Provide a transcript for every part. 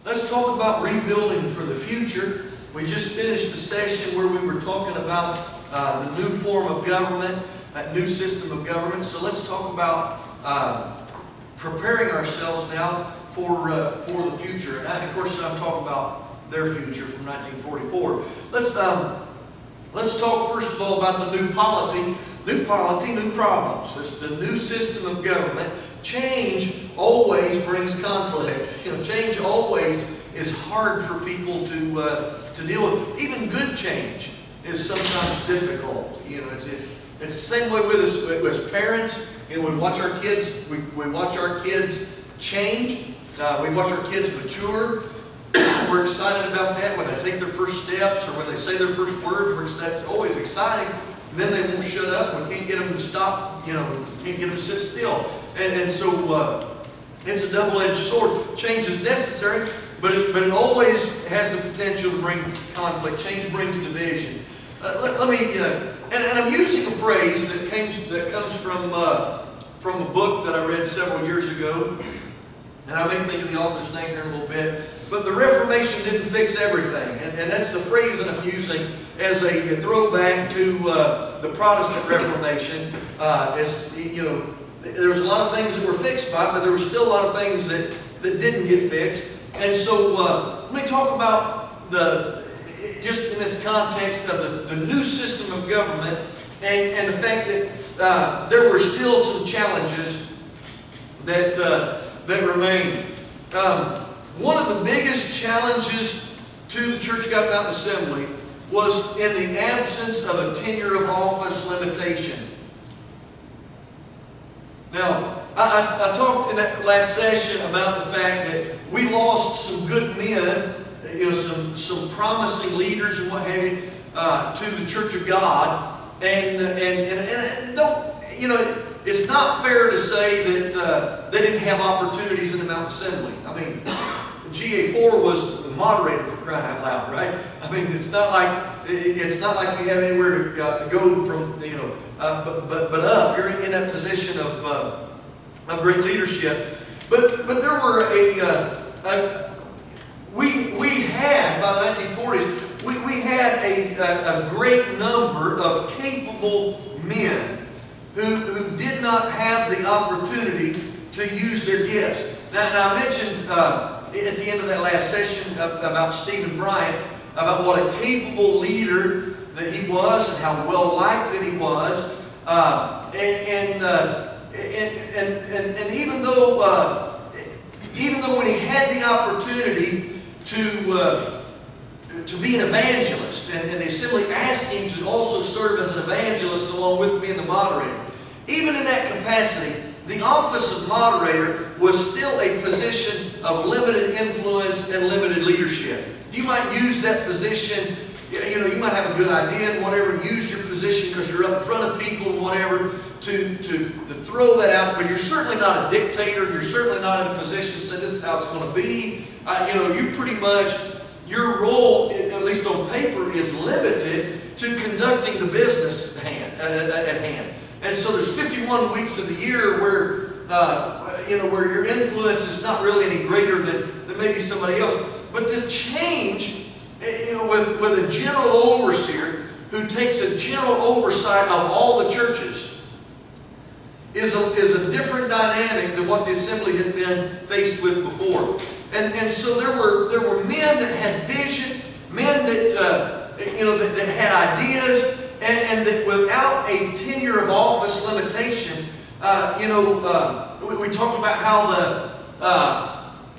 Let's talk about rebuilding for the future. We just finished the session where we were talking about the new form of government, that new system of government. So let's talk about preparing ourselves now for the future. And of course, I'm talking about their future from 1944. Let's talk first of all about the new polity. New polity, new problems. It's the new system of government. Change always brings conflict. Change always is hard for people to deal with. Even good change is sometimes difficult. It's the same way with us as parents. We watch our kids. We watch our kids change. We watch our kids mature. We're excited about that when they take their first steps or when they say their first words. That's always exciting. And then they won't shut up. We can't get them to stop. Can't get them to sit still. And so it's a double-edged sword. Change is necessary, but it always has the potential to bring conflict. Change brings division. Let me, and I'm using a phrase that comes from a book that I read several years ago. And I may think of the author's name here in a little bit. But the Reformation didn't fix everything. And that's the phrase that I'm using as a throwback to the Protestant Reformation. There was a lot of things that were fixed by it, but there were still a lot of things that didn't get fixed. And so let me talk about just in this context of the new system of government and the fact that there were still some challenges that remain. One of the biggest challenges to the Church of God Mountain Assembly was in the absence of a tenure of office limitation. Now, I talked in that last session about the fact that we lost some good men, some promising leaders and what have you, to the Church of God, and it's not fair to say that they didn't have opportunities in the Mountain Assembly. I mean, GA4 was the moderator, for crying out loud, right? I mean, it's not like you have anywhere to go from, but up. You're in that position of great leadership. But there were we had by the 1940s we had a great number of capable men who did not have the opportunity to use their gifts. Now I mentioned at the end of that last session about Stephen Bryant, about what a capable leader that he was and how well liked that he was, and even though when he had the opportunity to be an evangelist, and the assembly asked him to also serve as an evangelist along with being the moderator. Even in that capacity, the office of moderator was still a position of limited influence and limited leadership. You might use that position, you might have a good idea and whatever, and use your position because you're up in front of people and whatever to throw that out, but you're certainly not a dictator, and you're certainly not in a position to say this is how it's going to be. You pretty much, your role, at least on paper, is limited to conducting the business at hand. And so there's 51 weeks of the year where your influence is not really any greater than maybe somebody else. But to change, with a general overseer who takes a general oversight of all the churches is a different dynamic than what the assembly had been faced with before. And so there were men that had vision, men that had ideas. And that without a tenure of office limitation, we talked about how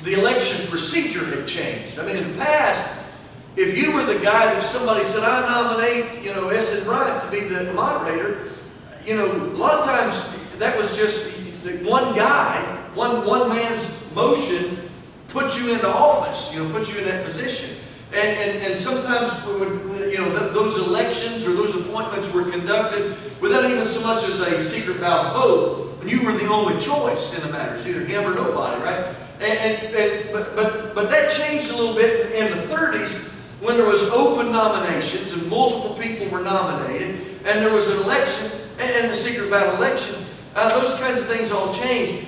the election procedure had changed. I mean, in the past, if you were the guy that somebody said, I nominate, S.N. Bryant to be the moderator, a lot of times that was just one guy, one man's motion put you into office, put you in that position. And sometimes we would, those elections or those appointments were conducted without even so much as a secret ballot vote. And you were the only choice in the matters, either him or nobody, right? But that changed a little bit in the 30s when there was open nominations and multiple people were nominated, and there was an election and the secret ballot election. Those kinds of things all changed.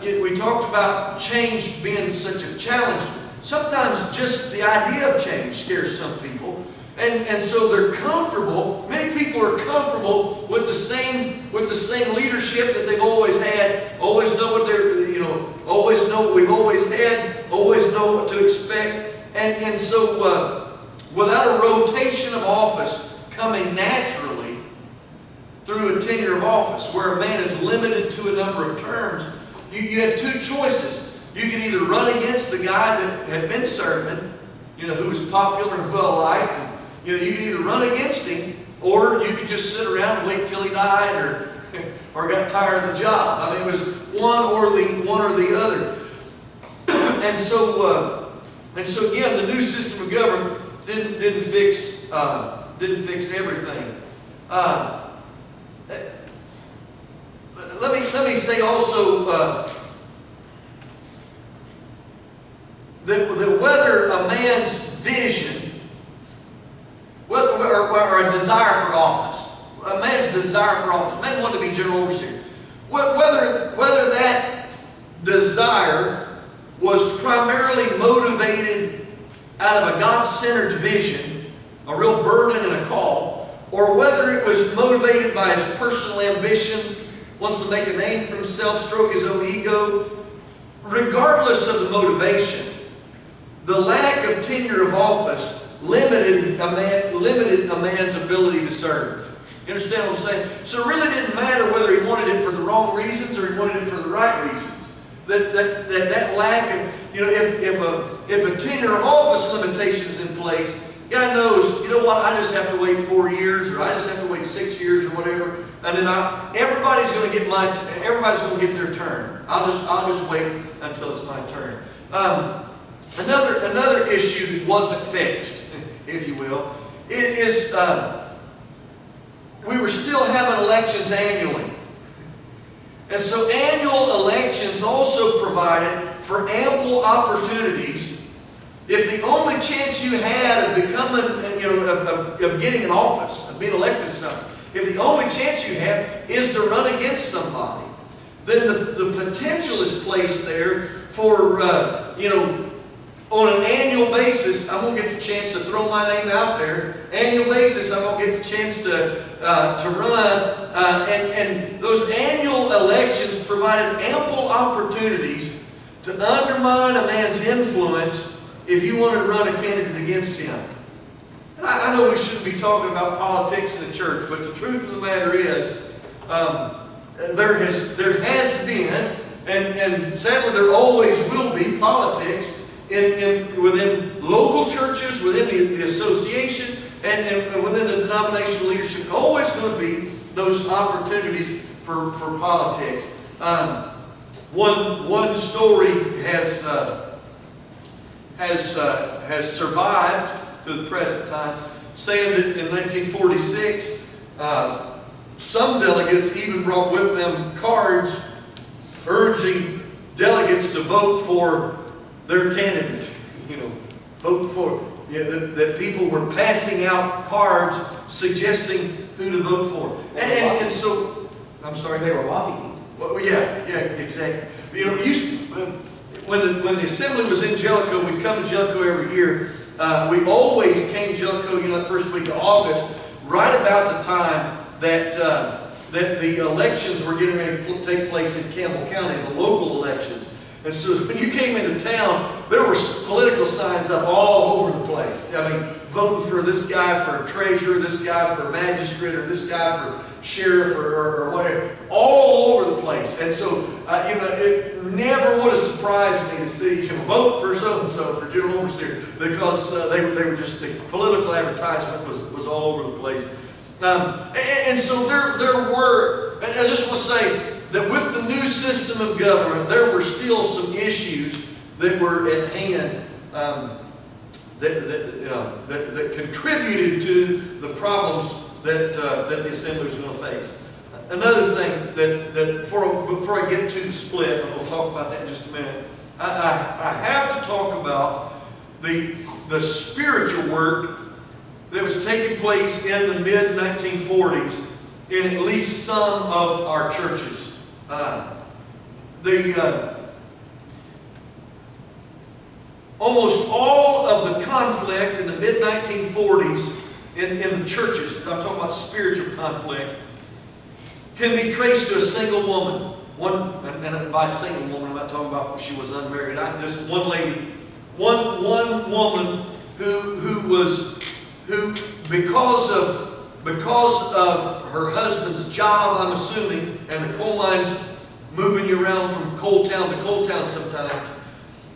We talked about change being such a challenge. sometimes just the idea of change scares some people. And so they're comfortable. Many people are comfortable with the same leadership that they've always had. Always know what they're, always know what we've always had. Always know what to expect. And so without a rotation of office coming naturally through a tenure of office, where a man is limited to a number of terms, you had two choices. You could either run against the guy that had been serving, who was popular and well liked. You could either run against him, or you could just sit around and wait till he died, or got tired of the job. I mean, it was one or the other. And so again, the new system of government didn't fix everything. Let me say also that whether a man's vision or a desire for office, a man's desire for office, man wanted to be general overseer, whether that desire was primarily motivated out of a God-centered vision, a real burden and a call, or whether it was motivated by his personal ambition, wants to make a name for himself, stroke his own ego, regardless of the motivation, the lack of tenure of office limited a man's ability to serve. You understand what I'm saying? So it really didn't matter whether he wanted it for the wrong reasons or he wanted it for the right reasons. That lack of, if a tenure of office limitation is in place, God knows, you know what, I just have to wait 4 years, or I just have to wait 6 years, or whatever, and then everybody's going to get their turn. I'll just wait until it's my turn. Another issue that wasn't fixed, if you will, is we were still having elections annually. And so annual elections also provided for ample opportunities. If the only chance you had of becoming, of getting an office, of being elected to something, if the only chance you have is to run against somebody, then the potential is placed there for, on an annual basis, I'm going to get the chance to throw my name out there. Annual basis, I'm going to get the chance to run. And those annual elections provided ample opportunities to undermine a man's influence if you wanted to run a candidate against him. And I know we shouldn't be talking about politics in the church, but the truth of the matter is, there has been, and sadly there always will be, politics within local churches, within the association, and within the denominational leadership. Always going to be those opportunities for politics. One story has survived to the present time, saying that in 1946, some delegates even brought with them cards urging delegates to vote for their candidate. Vote for. That people were passing out cards suggesting who to vote for. And so, I'm sorry, they were lobbying. Well, yeah, exactly. When the assembly was in Jellicoe, we'd come to Jellicoe every year. We always came to Jellicoe, the first week of August, right about the time that the elections were getting ready to take place in Campbell County, the local elections. And so when you came into town, there were political signs up all over the place. I mean, voting for this guy for treasurer, this guy for magistrate, or this guy for sheriff, or whatever, all over the place. And so, it never would have surprised me to see vote for so-and-so for general overseer, because they were just, the political advertisement was all over the place. And so there were, and I just want to say that with the new system of government, there were still some issues that were at hand that contributed to the problems that the assembly was going to face. Another thing that before I get to the split, and we'll talk about that in just a minute, I have to talk about the spiritual work that was taking place in the mid-1940s in at least some of our churches. almost all of the conflict in the mid-1940s in the churches, I'm talking about spiritual conflict, can be traced to a single woman. And by single woman, I'm not talking about when she was unmarried. Just one lady, one woman who because of her husband's job, I'm assuming, and the coal mines moving you around from coal town to coal town sometimes,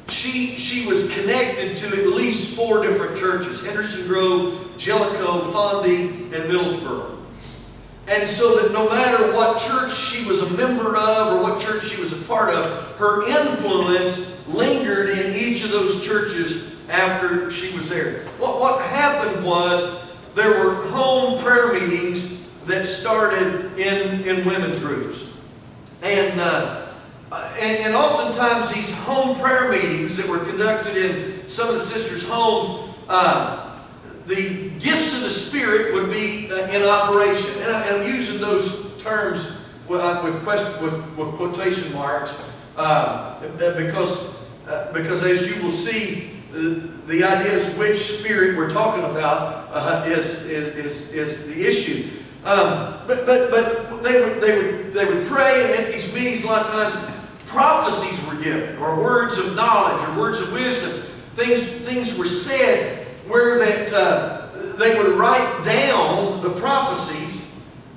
she was connected to at least 4 different churches: Henderson Grove, Jellicoe, Fondy, and Middlesboro. And so that no matter what church she was a member of or what church she was a part of, her influence lingered in each of those churches after she was there. What happened was there were home prayer meetings that started in women's groups. And oftentimes these home prayer meetings that were conducted in some of the sisters' homes, the gifts of the Spirit would be in operation. And I'm using those terms with quotation marks because as you will see, the idea is which spirit we're talking about is the issue. But they would pray, and at these meetings a lot of times prophecies were given, or words of knowledge, or words of wisdom. Things were said where that they would write down the prophecies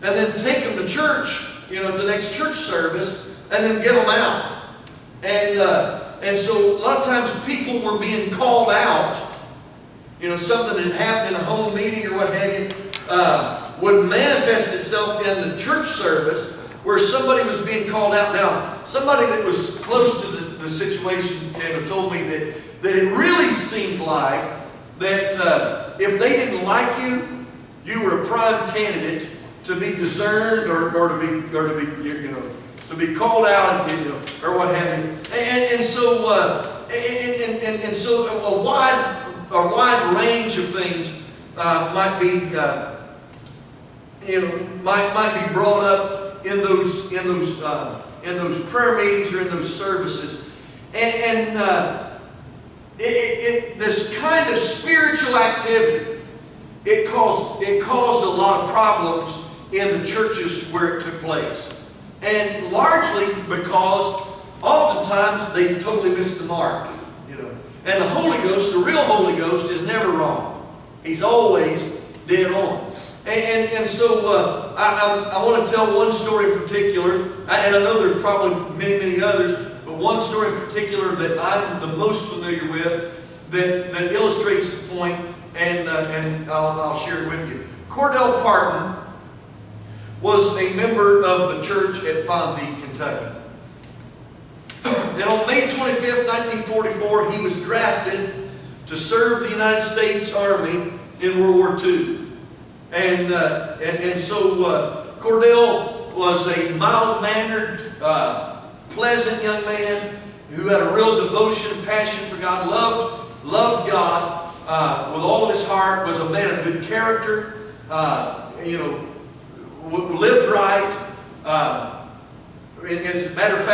and then take them to church, at the next church service, and then give them out. And so a lot of times people were being called out. Something that happened in a home meeting or what have you would manifest itself in the church service where somebody was being called out. Now, somebody that was close to the situation told me that it really seemed like that if they didn't like you, you were a prime candidate to be discerned or to be called out, or what have you. And so a wide range of things might be brought up in those prayer meetings or in those services, and this kind of spiritual activity, it caused a lot of problems in the churches where it took place. And largely because oftentimes they totally missed the mark. And the Holy Ghost, the real Holy Ghost, is never wrong. He's always dead on. And so I want to tell one story in particular, and I know there's probably many others, but one story in particular that I'm the most familiar with that illustrates the point, and I'll share it with you. Cordell Parton was a member of the church at Fondy, Kentucky. And on May 25th, 1944, he was drafted to serve the United States Army in World War II. And so Cordell was a mild-mannered, pleasant young man who had a real devotion and passion for God, loved God with all of his heart, was a man of good character, lived right. As a matter of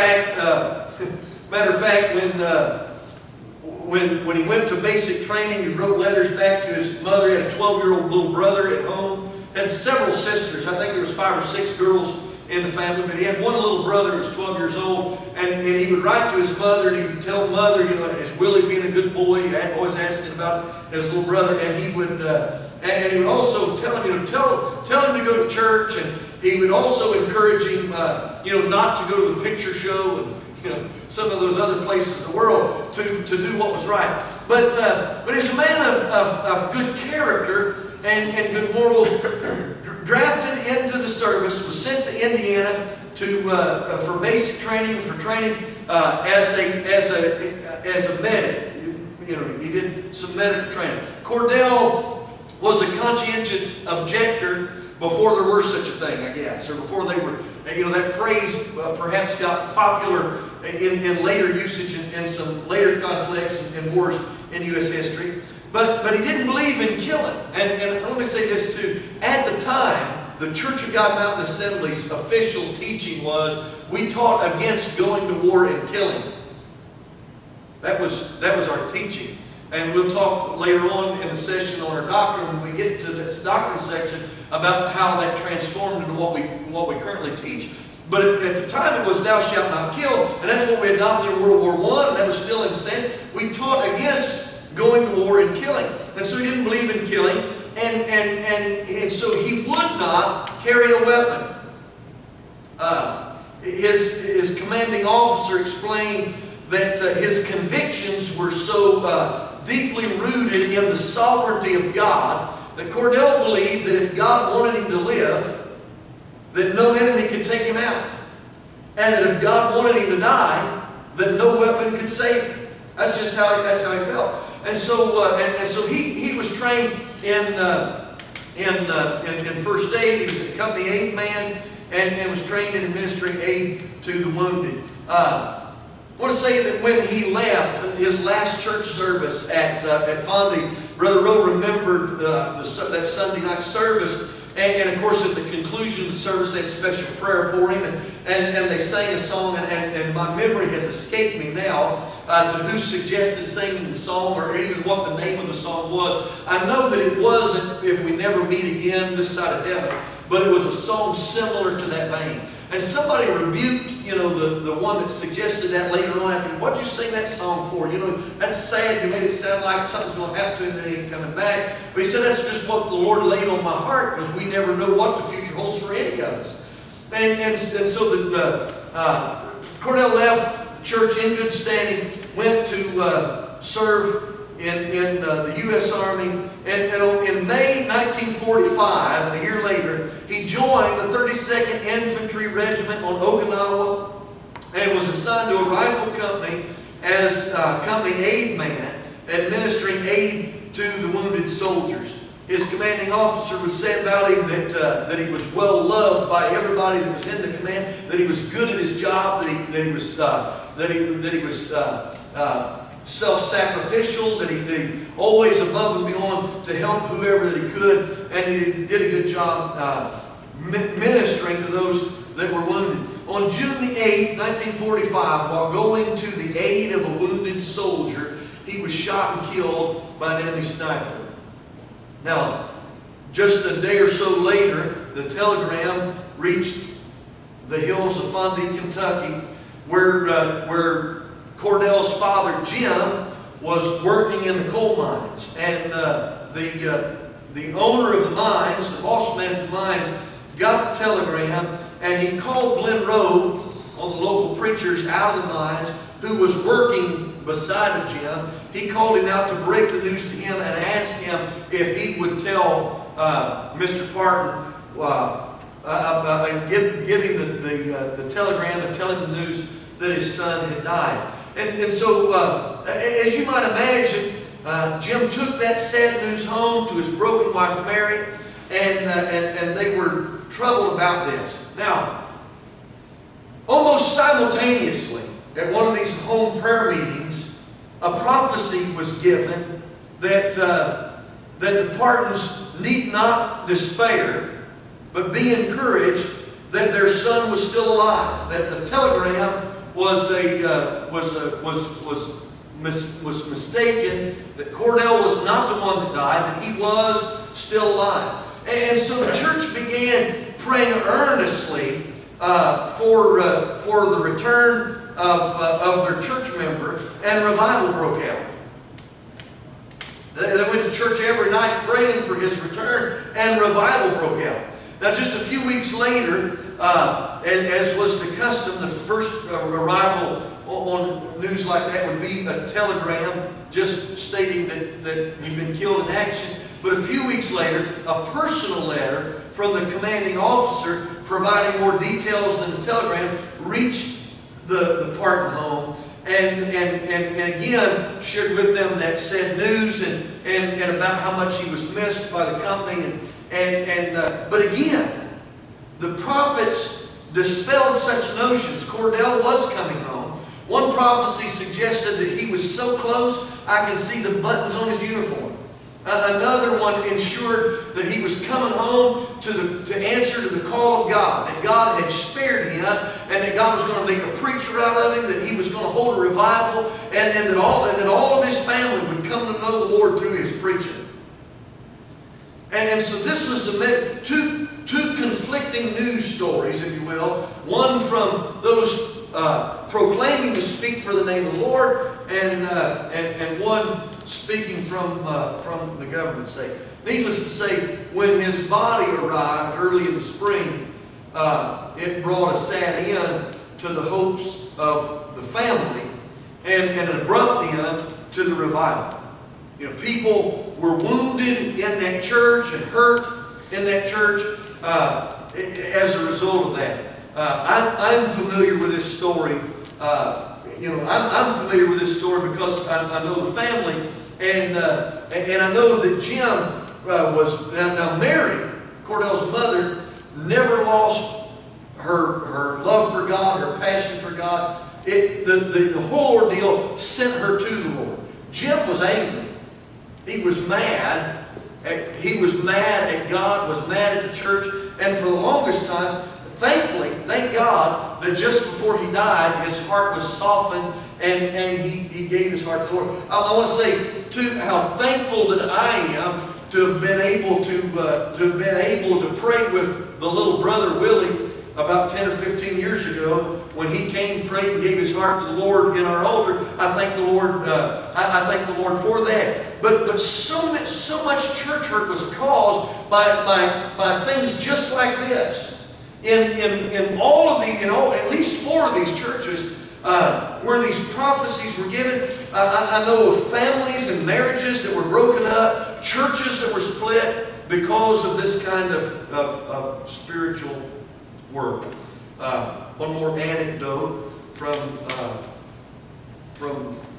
fact, when he went to basic training, he wrote letters back to his mother. He had a 12-year-old little brother at home, had several sisters. I think there was 5 or 6 girls in the family, but he had one little brother who was 12 years old, and he would write to his mother, and he would tell mother, is Willie being a good boy? He had always asking about his little brother, and he would also tell him, tell him to go to church, and he would also encourage him, not to go to the picture show and some of those other places in the world to do what was right. But he was a man of good character and good morals. Drafted into the service, was sent to Indiana for basic training, as a medic. He did some medical training. Cordell was a conscientious objector before there were such a thing, I guess, or before they were, that phrase perhaps got popular in later usage in some later conflicts and wars in U.S. history. But he didn't believe in killing. And let me say this too. At the time, the Church of God Mountain Assembly's official teaching was, we taught against going to war and killing. That was our teaching. And we'll talk later on in the session on our doctrine, when we get to this doctrine section, about how that transformed into what we currently teach. But at the time it was thou shalt not kill, and that's what we adopted in World War I, and that was still in stance. We taught against going to war and killing. And so he didn't believe in killing, and so he would not carry a weapon. His commanding officer explained that his convictions were so deeply rooted in the sovereignty of God that Cordell believed that if God wanted him to live, that no enemy could take him out. And that if God wanted him to die, that no weapon could save him. That's how he felt. And so he was trained in first aid. He was a company aid man and was trained in administering aid to the wounded. I want to say that when he left his last church service at Fondy, Brother Rowe remembered that Sunday night service. And of course, at the conclusion of the service, they had special prayer for him, and they sang a song, and my memory has escaped me now to who suggested singing the song or even what the name of the song was. I know that it wasn't If We Never Meet Again This Side of Heaven, but it was a song similar to that vein. And somebody rebuked, the one that suggested that later on after, what'd you sing that song for? That's sad. You made it sound like something's going to happen to him that he ain't coming back. But he said, that's just what the Lord laid on my heart, because we never know what the future holds for any of us. And so Cordell left the church in good standing, went to serve in the U.S. Army, and in May 1945, a year later, he joined the 32nd Infantry Regiment on Okinawa and was assigned to a rifle company as company aid man, administering aid to the wounded soldiers. His commanding officer would say about him that he was well loved by everybody that was in the command, that he was good at his job, that he was self-sacrificial, that he always above and beyond to help whoever that he could, and he did a good job ministering to those that were wounded. On June the 8th, 1945, while going to the aid of a wounded soldier, he was shot and killed by an enemy sniper. Now, just a day or so later, the telegram reached the hills of Fondy, Kentucky, where Cordell's father, Jim, was working in the coal mines. And the owner of the mines, the boss man of the mines, got the telegram, and he called Glenn Rowe, one of the local preachers out of the mines, who was working beside of Jim. He called him out to break the news to him and asked him if he would tell Mr. Parton, give him the telegram and tell him the news that his son had died. And so, as you might imagine, Jim took that sad news home to his broken wife Mary, and they were troubled about this. Now, almost simultaneously, at one of these home prayer meetings, a prophecy was given that the Partons need not despair, but be encouraged that their son was still alive. That the telegram was mistaken. That Cordell was not the one that died. That he was still alive. And so the church began praying earnestly for the return of their church member, and revival broke out. They went to church every night praying for his return, and revival broke out. Now, just a few weeks later, as was the custom, the first arrival on news like that would be a telegram just stating that he'd been killed in action. But a few weeks later, a personal letter from the commanding officer providing more details than the telegram reached the Parton home, and again shared with them that sad news and about how much he was missed by the company. But again, the prophets dispelled such notions. Cordell was coming home. One prophecy suggested that he was so close, I can see the buttons on his uniform. Another one ensured that he was coming home to answer to the call of God, that God had spared him, and that God was going to make a preacher out of him, that he was going to hold a revival, and that all of his family would come to know the Lord through his preaching. And so this was two conflicting news stories, if you will. One from those proclaiming to speak for the name of the Lord, and one speaking from the government's sake. Needless to say, when his body arrived early in the spring, it brought a sad end to the hopes of the family, and an abrupt end to the revival. People were wounded in that church and hurt in that church as a result of that. I'm familiar with this story. I'm familiar with this story because I know the family, and I know that Jim was now Mary, Cordell's mother, never lost her love for God, her passion for God. The whole ordeal sent her to the Lord. Jim was angry. He was mad. He was mad at God, was mad at the church, and for the longest time, thankfully, thank God, that just before he died, his heart was softened, and he gave his heart to the Lord. I want to say, too, how thankful that I am to have been able to pray with the little brother Willie about 10 or 15 years ago, when he came, prayed, and gave his heart to the Lord in our altar. I thank the Lord. I thank the Lord for that. But so much church hurt was caused by things just like this. In all of the, at least 4 of these churches where these prophecies were given, I know of families and marriages that were broken up, churches that were split because of this kind of spiritual work. One more anecdote from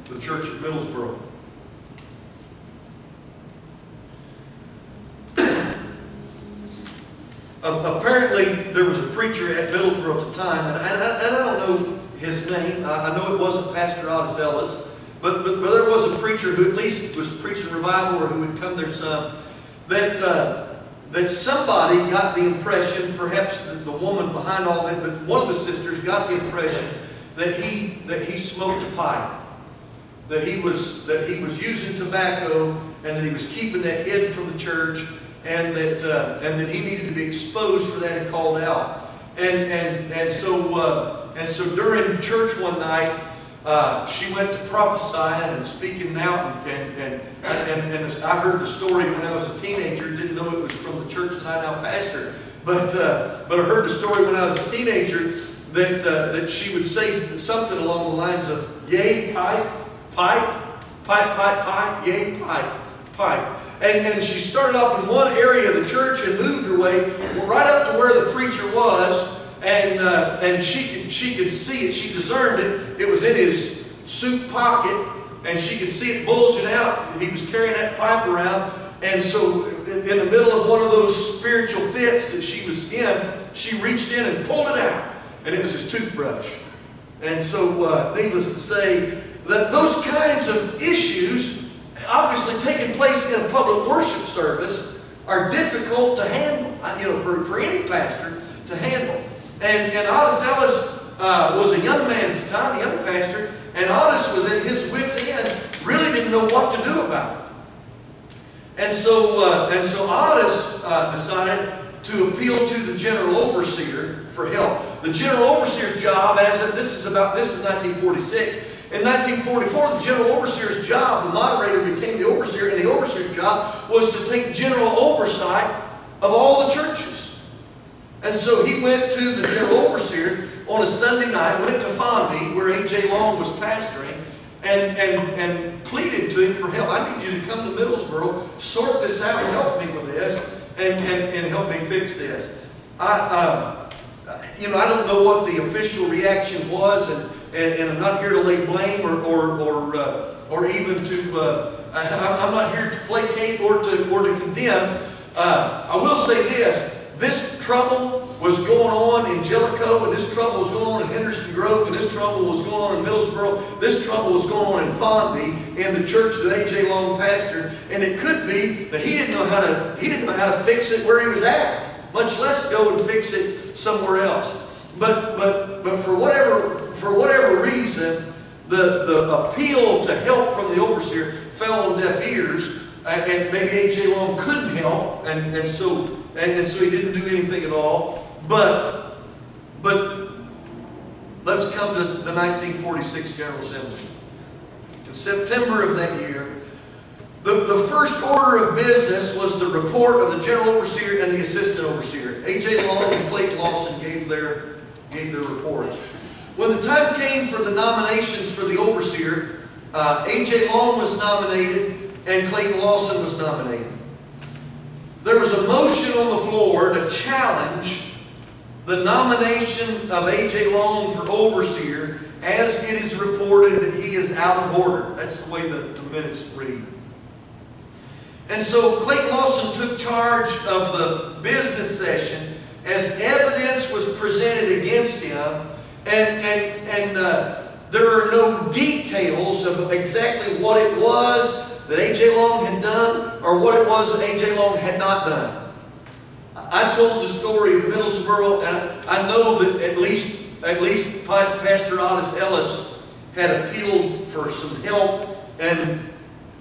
the church at Middlesboro. Apparently, there was a preacher at Middlesboro at the time, and I don't know his name. I know it wasn't Pastor Otis Ellis, but there was a preacher who at least was preaching revival, or who had come there some, that somebody got the impression, perhaps the woman behind all that, but one of the sisters got the impression that he smoked a pipe, that he was using tobacco, and that he was keeping that hidden from the church, and that he needed to be exposed for that and called out. And so during church one night, she went to prophesying and speaking out, and I heard the story when I was a teenager. Didn't know it was from the church that I now pastor, but I heard the story when I was a teenager that she would say something along the lines of, "Yea, pipe, pipe, pipe, pipe, pipe, yea, pipe, pipe." And she started off in one area of the church and moved her way right up to where the preacher was, and she could see it. She discerned it. It was in his suit pocket, and she could see it bulging out. He was carrying that pipe around, and so in the middle of one of those spiritual fits that she was in, she reached in and pulled it out, and it was his toothbrush. And so, needless to say, that those kinds of issues, obviously taking place in a public worship service, are difficult to handle, for any pastor to handle. And Otis Ellis was a young man at the time, a young pastor, and Otis was at his wit's end, really didn't know what to do about it. And so Otis decided to appeal to the general overseer for help. The general overseer's job, this is 1946. In 1944, the general overseer's job, the moderator became the overseer, and the overseer's job was to take general oversight of all the churches. And so he went to the general overseer on a Sunday night, went to Fondy, where A.J. Long was pastoring, and pleaded to him for help. "I need you to come to Middlesboro, sort this out, help me with this, and help me fix this." I don't know what the official reaction was, and I'm not here to lay blame or even to. I'm not here to placate or to condemn. I will say this: this trouble was going on in Jellicoe, and this trouble was going on in Henderson Grove, and this trouble was going on in Middlesboro, this trouble was going on in Fondy, in the church that A.J. Long pastored, and it could be that he didn't know how to fix it where he was at, much less go and fix it somewhere else. But for whatever reason, the appeal to help from the overseer fell on deaf ears, and maybe A.J. Long couldn't help, and so he didn't do anything at all. But let's come to the 1946 General Assembly. In September of that year, the first order of business was the report of the General Overseer and the Assistant Overseer. A.J. Long and Clayton Lawson gave their reports. When the time came for the nominations for the Overseer, A.J. Long was nominated and Clayton Lawson was nominated. There was a motion on the floor to challenge the nomination of A.J. Long for Overseer, as it is reported that he is out of order. That's the way the minutes read. And so Clayton Lawson took charge of the business session as evidence was presented against him, and there are no details of exactly what it was that A.J. Long had done or what it was that A.J. Long had not done. I told the story of Middlesboro, and I know that at least Pastor Otis Ellis had appealed for some help, and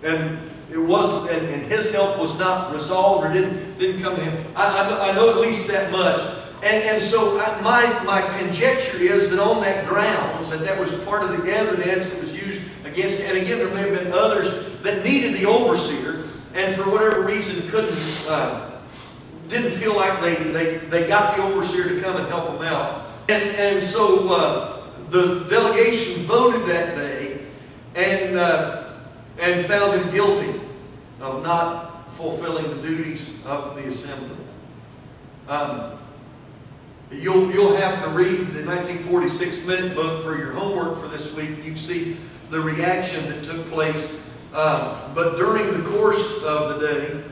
it wasn't, and his help was not resolved or didn't come to him. I know at least that much. And so my conjecture is that on that grounds, that was part of the evidence that was used against, and again, there may have been others that needed the overseer, and for whatever reason didn't feel like they got the overseer to come and help them out. And so the delegation voted that day and found him guilty of not fulfilling the duties of the assembly. You'll have to read the 1946 minute book for your homework for this week. You can see the reaction that took place. But during the course of the day,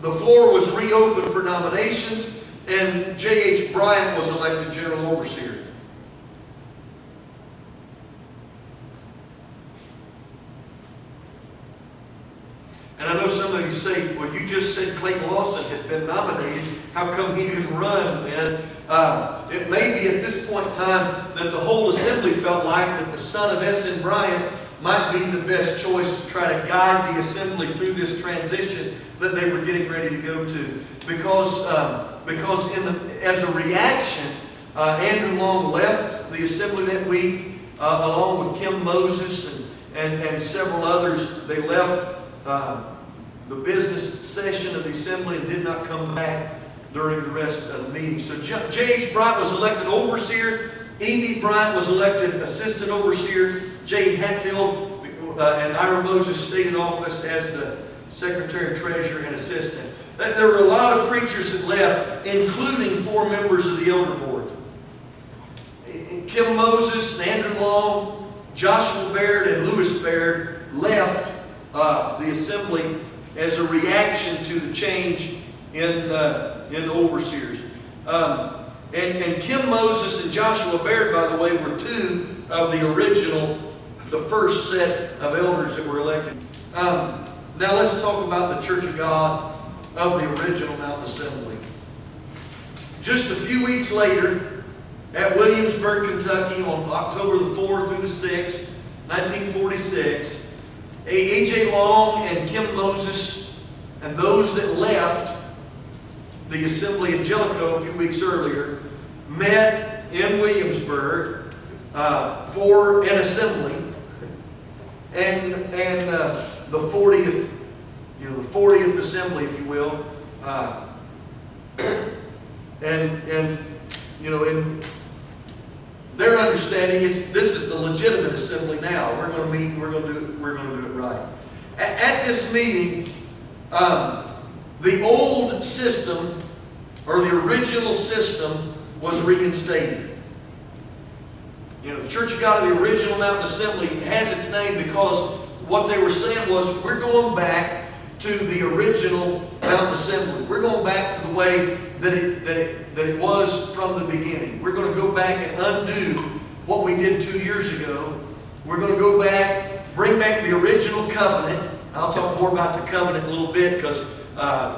the floor was reopened for nominations, and J.H. Bryant was elected General Overseer. And I know some of you say, well, you just said Clayton Lawson had been nominated. How come he didn't run then? It may be at this point in time that the whole assembly felt like that the son of S.N. Bryant might be the best choice to try to guide the assembly through this transition that they were getting ready to go to. Because as a reaction, Andrew Long left the assembly that week, along with Kim Moses and several others. They left the business session of the assembly and did not come back during the rest of the meeting. So J.H. Bryant was elected overseer. E.B. Bryant was elected assistant overseer. J. Hatfield and Ira Moses stayed in office as the secretary, treasurer, and assistant. There were a lot of preachers that left, including 4 members of the elder board. Kim Moses, Andrew Long, Joshua Baird, and Lewis Baird left the assembly as a reaction to the change in overseers. And Kim Moses and Joshua Baird, by the way, were 2 of the first set of elders that were elected. Now let's talk about the Church of God of the original Mountain Assembly. Just a few weeks later, at Williamsburg, Kentucky, on October the 4th through the 6th, 1946, A.J. Long and Kim Moses and those that left the assembly in Jellicoe a few weeks earlier met in Williamsburg for an assembly, and the 40th, the 40th assembly, if you will, and in their understanding, this is the legitimate assembly now. We're going to meet. We're going to do it right. At this meeting, the old system, or the original system, was reinstated. The Church of God of the original Mountain Assembly has its name because what they were saying was, we're going back to the original Mountain Assembly. We're going back to the way that it was from the beginning. We're going to go back and undo what we did 2 years ago. We're going to go back, bring back the original covenant. I'll talk more about the covenant in a little bit, because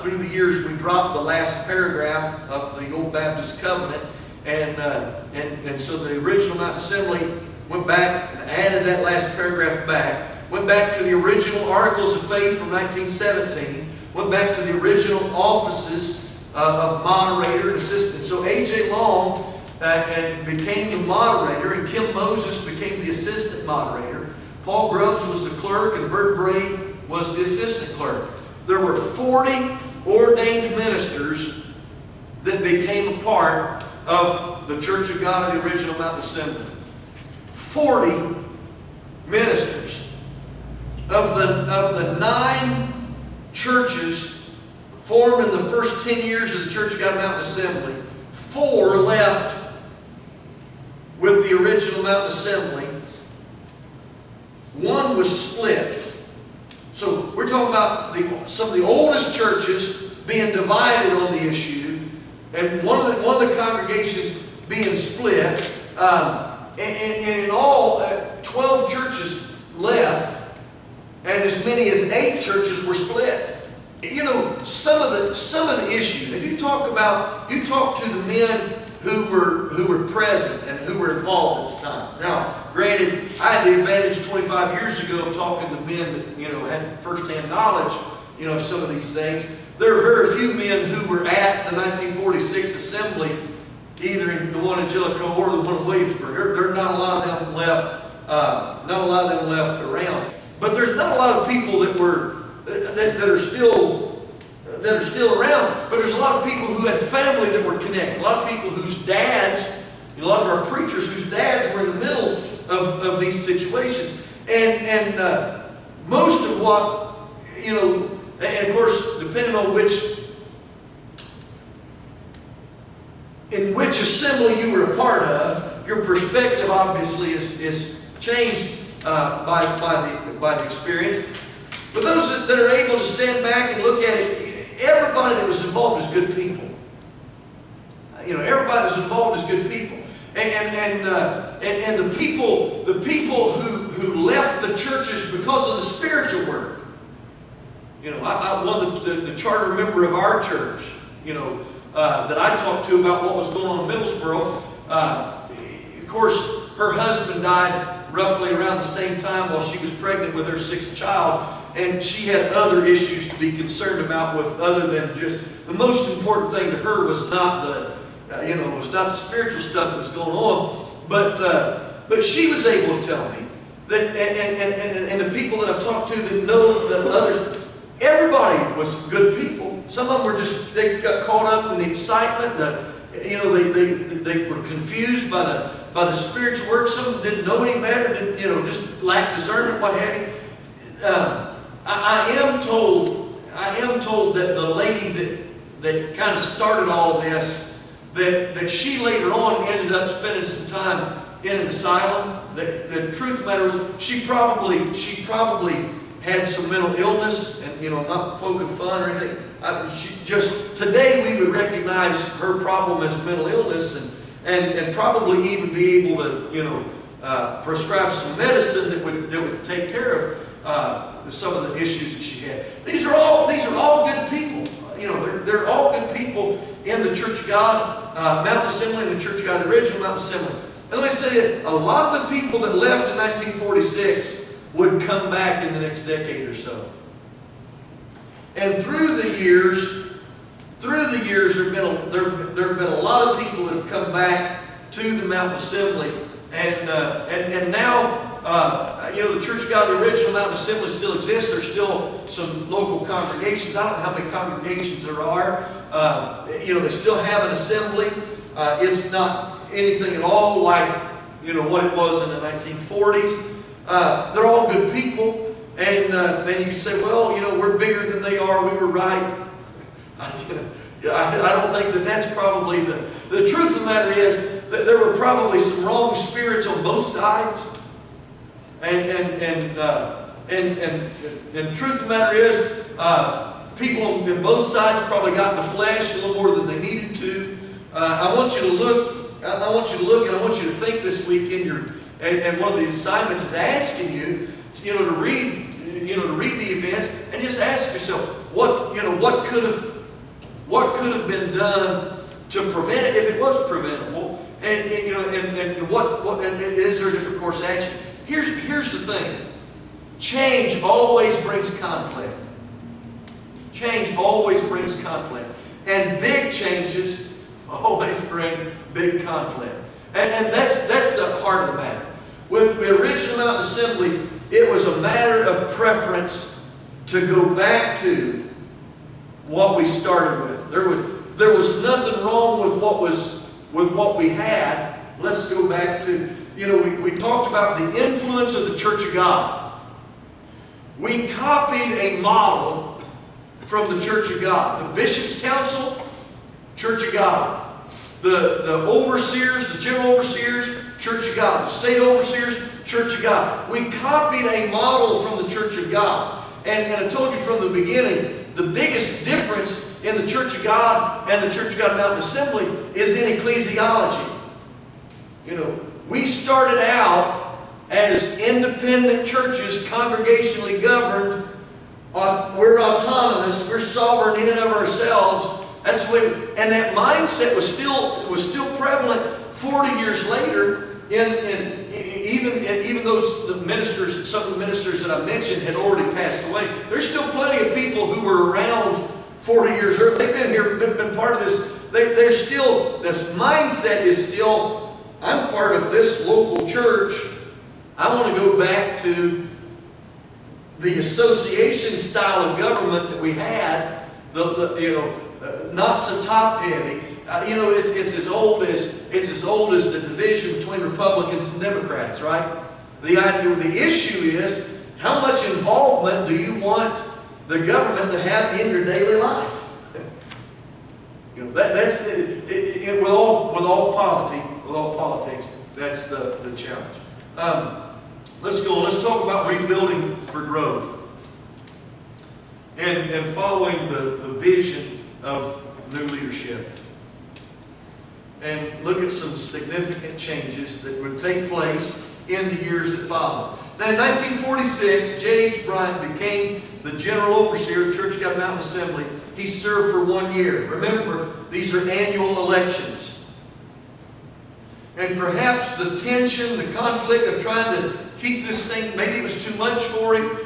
through the years we dropped the last paragraph of the Old Baptist covenant, and so the original Mountain Assembly went back and added that last paragraph back. Went back to the original Articles of Faith from 1917. Went back to the original offices of moderator and assistant. So A.J. Long and became the moderator, and Kim Moses became the assistant moderator. Paul Grubbs was the clerk, and Bert Bray was the assistant clerk. There were 40 ordained ministers that became a part of the Church of God of the original Mountain Assembly. 40 ministers. Of the 9 churches formed in the first 10 years of the Church of God Mountain Assembly, 4 left with the original Mountain Assembly. 1 was split. So we're talking about some of the oldest churches being divided on the issue, and one of the congregations being split. And in all, 12 churches left. And as many as 8 churches were split. You know, some of the issues. If you talk to the men who were present and who were involved at the time. Now, granted, I had the advantage 25 years ago of talking to men that had first-hand knowledge, of some of these things. There are very few men who were at the 1946 assembly, either in the one in Jellicoe or the one in Williamsburg. There are not a lot of them left. Not a lot of them left around. But there's not a lot of people that are still around. But there's a lot of people who had family that were connected. A lot of people whose dads, a lot of our preachers whose dads were in the middle of these situations. And most of what, and of course, depending on in which assembly you were a part of, your perspective obviously is changed by the experience. But those that are able to stand back and look at it, everybody that was involved is good people. Everybody that was involved is good people. And the people who left the churches because of the spiritual work. I'm one of the charter member of our church, that I talked to about what was going on in Middlesboro. Of course, her husband died roughly around the same time while she was pregnant with her 6th child, and she had other issues to be concerned about other than just the most important thing to her was not the spiritual stuff that was going on, but she was able to tell me that, and the people that I've talked to that know that others, everybody was good people. Some of them they got caught up in the excitement, they were confused by the spiritual work. Some of them didn't know any better, just lacked discernment, what have you. I am told that the lady that kind of started all of this, that she later on ended up spending some time in an asylum. The truth of the matter was, she probably had some mental illness, and not poking fun or anything. Today we would recognize her problem as mental illness, and probably even be able to prescribe some medicine that would take care of some of the issues that she had. These are all good people. They're all good people in the Church of God Mountain Assembly, and the Church of God, the original Mountain Assembly. And let me say that a lot of the people that left in 1946 would come back in the next decade or so. And through the years, there have been a lot of people that have come back to the Mountain Assembly, and now the Church of God, the original Mountain Assembly, still exists. There's still some local congregations. I don't know how many congregations there are. They still have an assembly. It's not anything at all like what it was in the 1940s. They're all good people, and then you can say, well, we're bigger than they are. We were right. I don't think that's probably the truth of the matter is that there were probably some wrong spirits on both sides, and the truth of the matter is People on both sides probably got in the flesh a little more than they needed to. I want you to look, and I want you to think this week in your, and one of the assignments is asking you, to read the events and just ask yourself, what could have been done to prevent it if it was preventable, and is there a different course of action? Here's the thing. Change always brings conflict. Change always brings conflict. And big changes always bring big conflict. And that's the heart of the matter. With the original Mountain Assembly, it was a matter of preference to go back to what we started with. There was nothing wrong with what we had. Let's go back to, we talked about the influence of the Church of God. We copied a model from the Church of God. The Bishop's Council, Church of God. The overseers, the general overseers, Church of God. The state overseers, Church of God. We copied a model from the Church of God. And I told you from the beginning, the biggest difference in the Church of God and the Church of God Mountain Assembly is in ecclesiology. We started out as independent churches, congregationally governed. We're autonomous. We're sovereign in and of ourselves. That's the way. And that mindset was still prevalent 40 years later. Even those some of the ministers that I mentioned had already passed away. There's still plenty of people who were around 40 years earlier. They've been here, been part of this. There's still, this mindset is still, I'm part of this local church. I want to go back to the association style of government that we had, not so top heavy. It's as old as the division between Republicans and Democrats, right? The issue is, how much involvement do you want the government to have in your daily life? That's with all politics. That's the challenge. Let's go. Let's talk about rebuilding for growth and following the vision of new leadership. And look at some significant changes that would take place in the years that followed. Now, in 1946, J.H. Bryant became the general overseer of Church of God Mountain Assembly. He served for 1 year. Remember, these are annual elections. And perhaps the tension, the conflict of trying to keep this thing, maybe it was too much for him.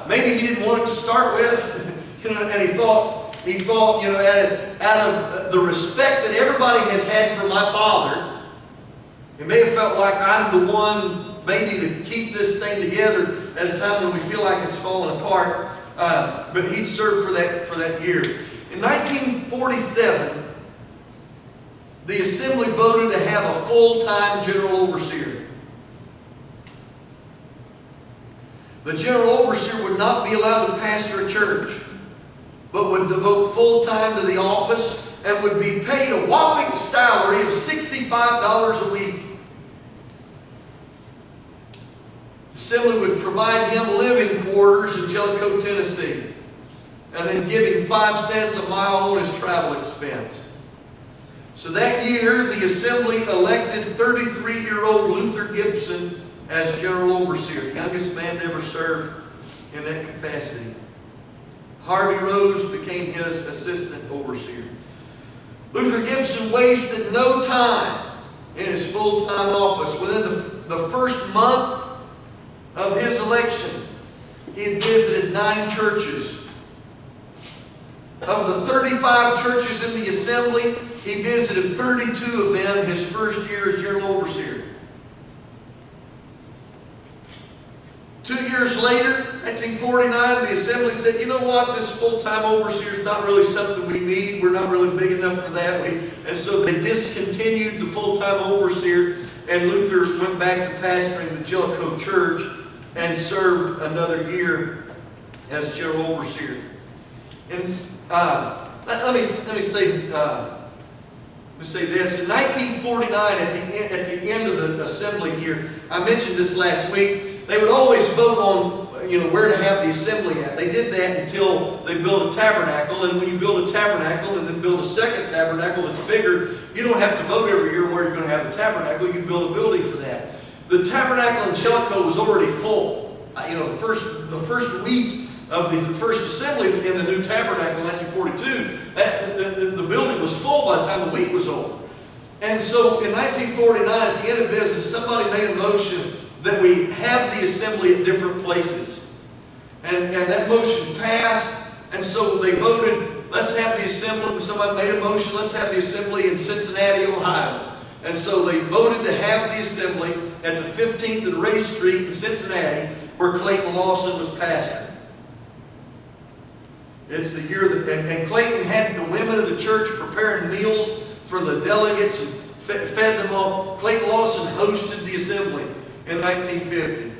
Maybe he didn't want it to start with. And he thought, out of the respect that everybody has had for my father, he may have felt like I'm the one maybe to keep this thing together at a time when we feel like it's falling apart. But he'd served for that year. In 1947, the assembly voted to have a full-time general overseer. The general overseer would not be allowed to pastor a church, but would devote full time to the office and would be paid a whopping salary of $65 a week. The assembly would provide him living quarters in Jellicoe, Tennessee, and then give him 5 cents a mile on his travel expense. So that year, the assembly elected 33-year-old Luther Gibson as general overseer, the youngest man to ever serve in that capacity. Harvey Rose became his assistant overseer. Luther Gibson wasted no time in his full-time office. Within the first month of his election, he had visited 9 churches. Of the 35 churches in the assembly, he visited 32 of them his first year as general overseer. 2 years later, 1949, the assembly said, you know what, this full-time overseer is not really something we need. We're not really big enough for that. And so they discontinued the full-time overseer, and Luther went back to pastoring the Jellicoe church and served another year as general overseer. And let me say this. In 1949, at the end of the assembly year, I mentioned this last week, they would always vote on where to have the assembly at. They did that until they built a tabernacle, and when you build a tabernacle and then build a second tabernacle that's bigger, you don't have to vote every year where you're going to have the tabernacle. You build a building for that. The tabernacle in Jellicoe was already full. The first week of the first assembly in the new tabernacle in 1942, the building was full by the time the week was over. And so in 1949, at the end of business, somebody made a motion that we have the assembly at different places. And that motion passed, and so they voted, let's have the assembly. Somebody made a motion, let's have the assembly in Cincinnati, Ohio. And so they voted to have the assembly at the 15th and Ray Street in Cincinnati, where Clayton Lawson was pastor. It's the year that, and Clayton had the women of the church preparing meals for the delegates and fed them all. Clayton Lawson hosted the assembly in 1950.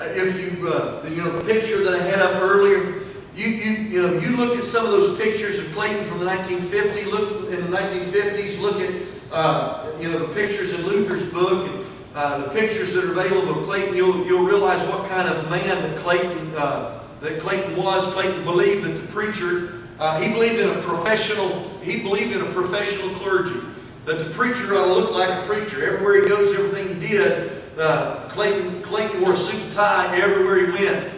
If the picture that I had up earlier, you look at some of those pictures of Clayton from the 1950s. Look in the 1950s. Look at the pictures in Luther's book and the pictures that are available of Clayton. You'll realize what kind of man that Clayton was. Clayton believed that the preacher. He believed in a professional clergy. That the preacher ought to look like a preacher. Everywhere he goes, everything he did, Clayton wore a suit and tie everywhere he went.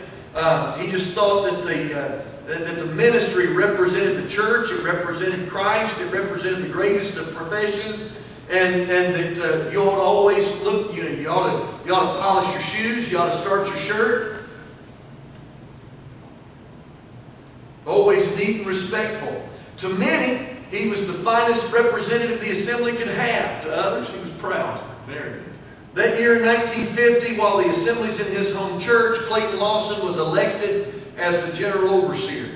He just thought that the ministry represented the church, it represented Christ, it represented the greatest of professions, and that you ought to always look. You ought to polish your shoes, you ought to start your shirt. Always neat and respectful. To many, he was the finest representative the assembly could have. To others, he was proud. That year in 1950, while the assembly's in his home church, Clayton Lawson was elected as the general overseer.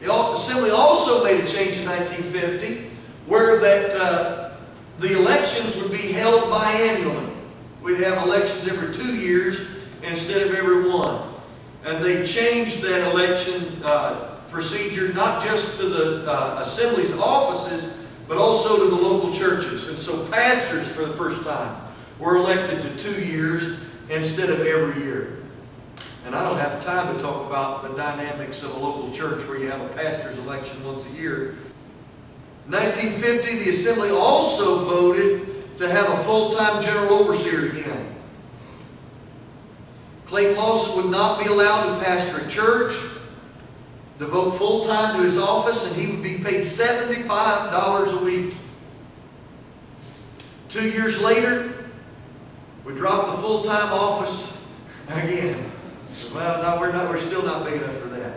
The assembly also made a change in 1950, where the elections would be held biannually. We'd have elections every 2 years instead of every one. And they changed that election procedure not just to the assembly's offices, but also to the local churches. And so pastors, for the first time, were elected to 2 years instead of every year. And I don't have time to talk about the dynamics of a local church where you have a pastor's election once a year. In 1950, the assembly also voted to have a full-time general overseer again. Clayton Lawson would not be allowed to pastor a church, devote full-time to his office, and he would be paid $75 a week. 2 years later, we dropped the full-time office again. Well, no, we're still not big enough for that.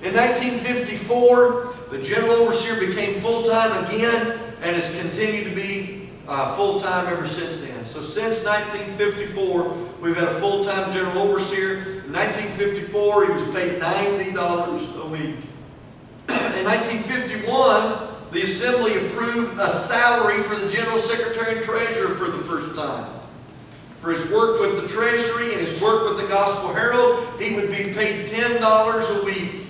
In 1954, the general overseer became full-time again and has continued to be full-time ever since then. So since 1954, we've had a full-time general overseer. In 1954, he was paid $90 a week. In 1951, the assembly approved a salary for the general secretary and treasurer for the first time. For his work with the treasury and his work with the Gospel Herald, he would be paid $10 a week.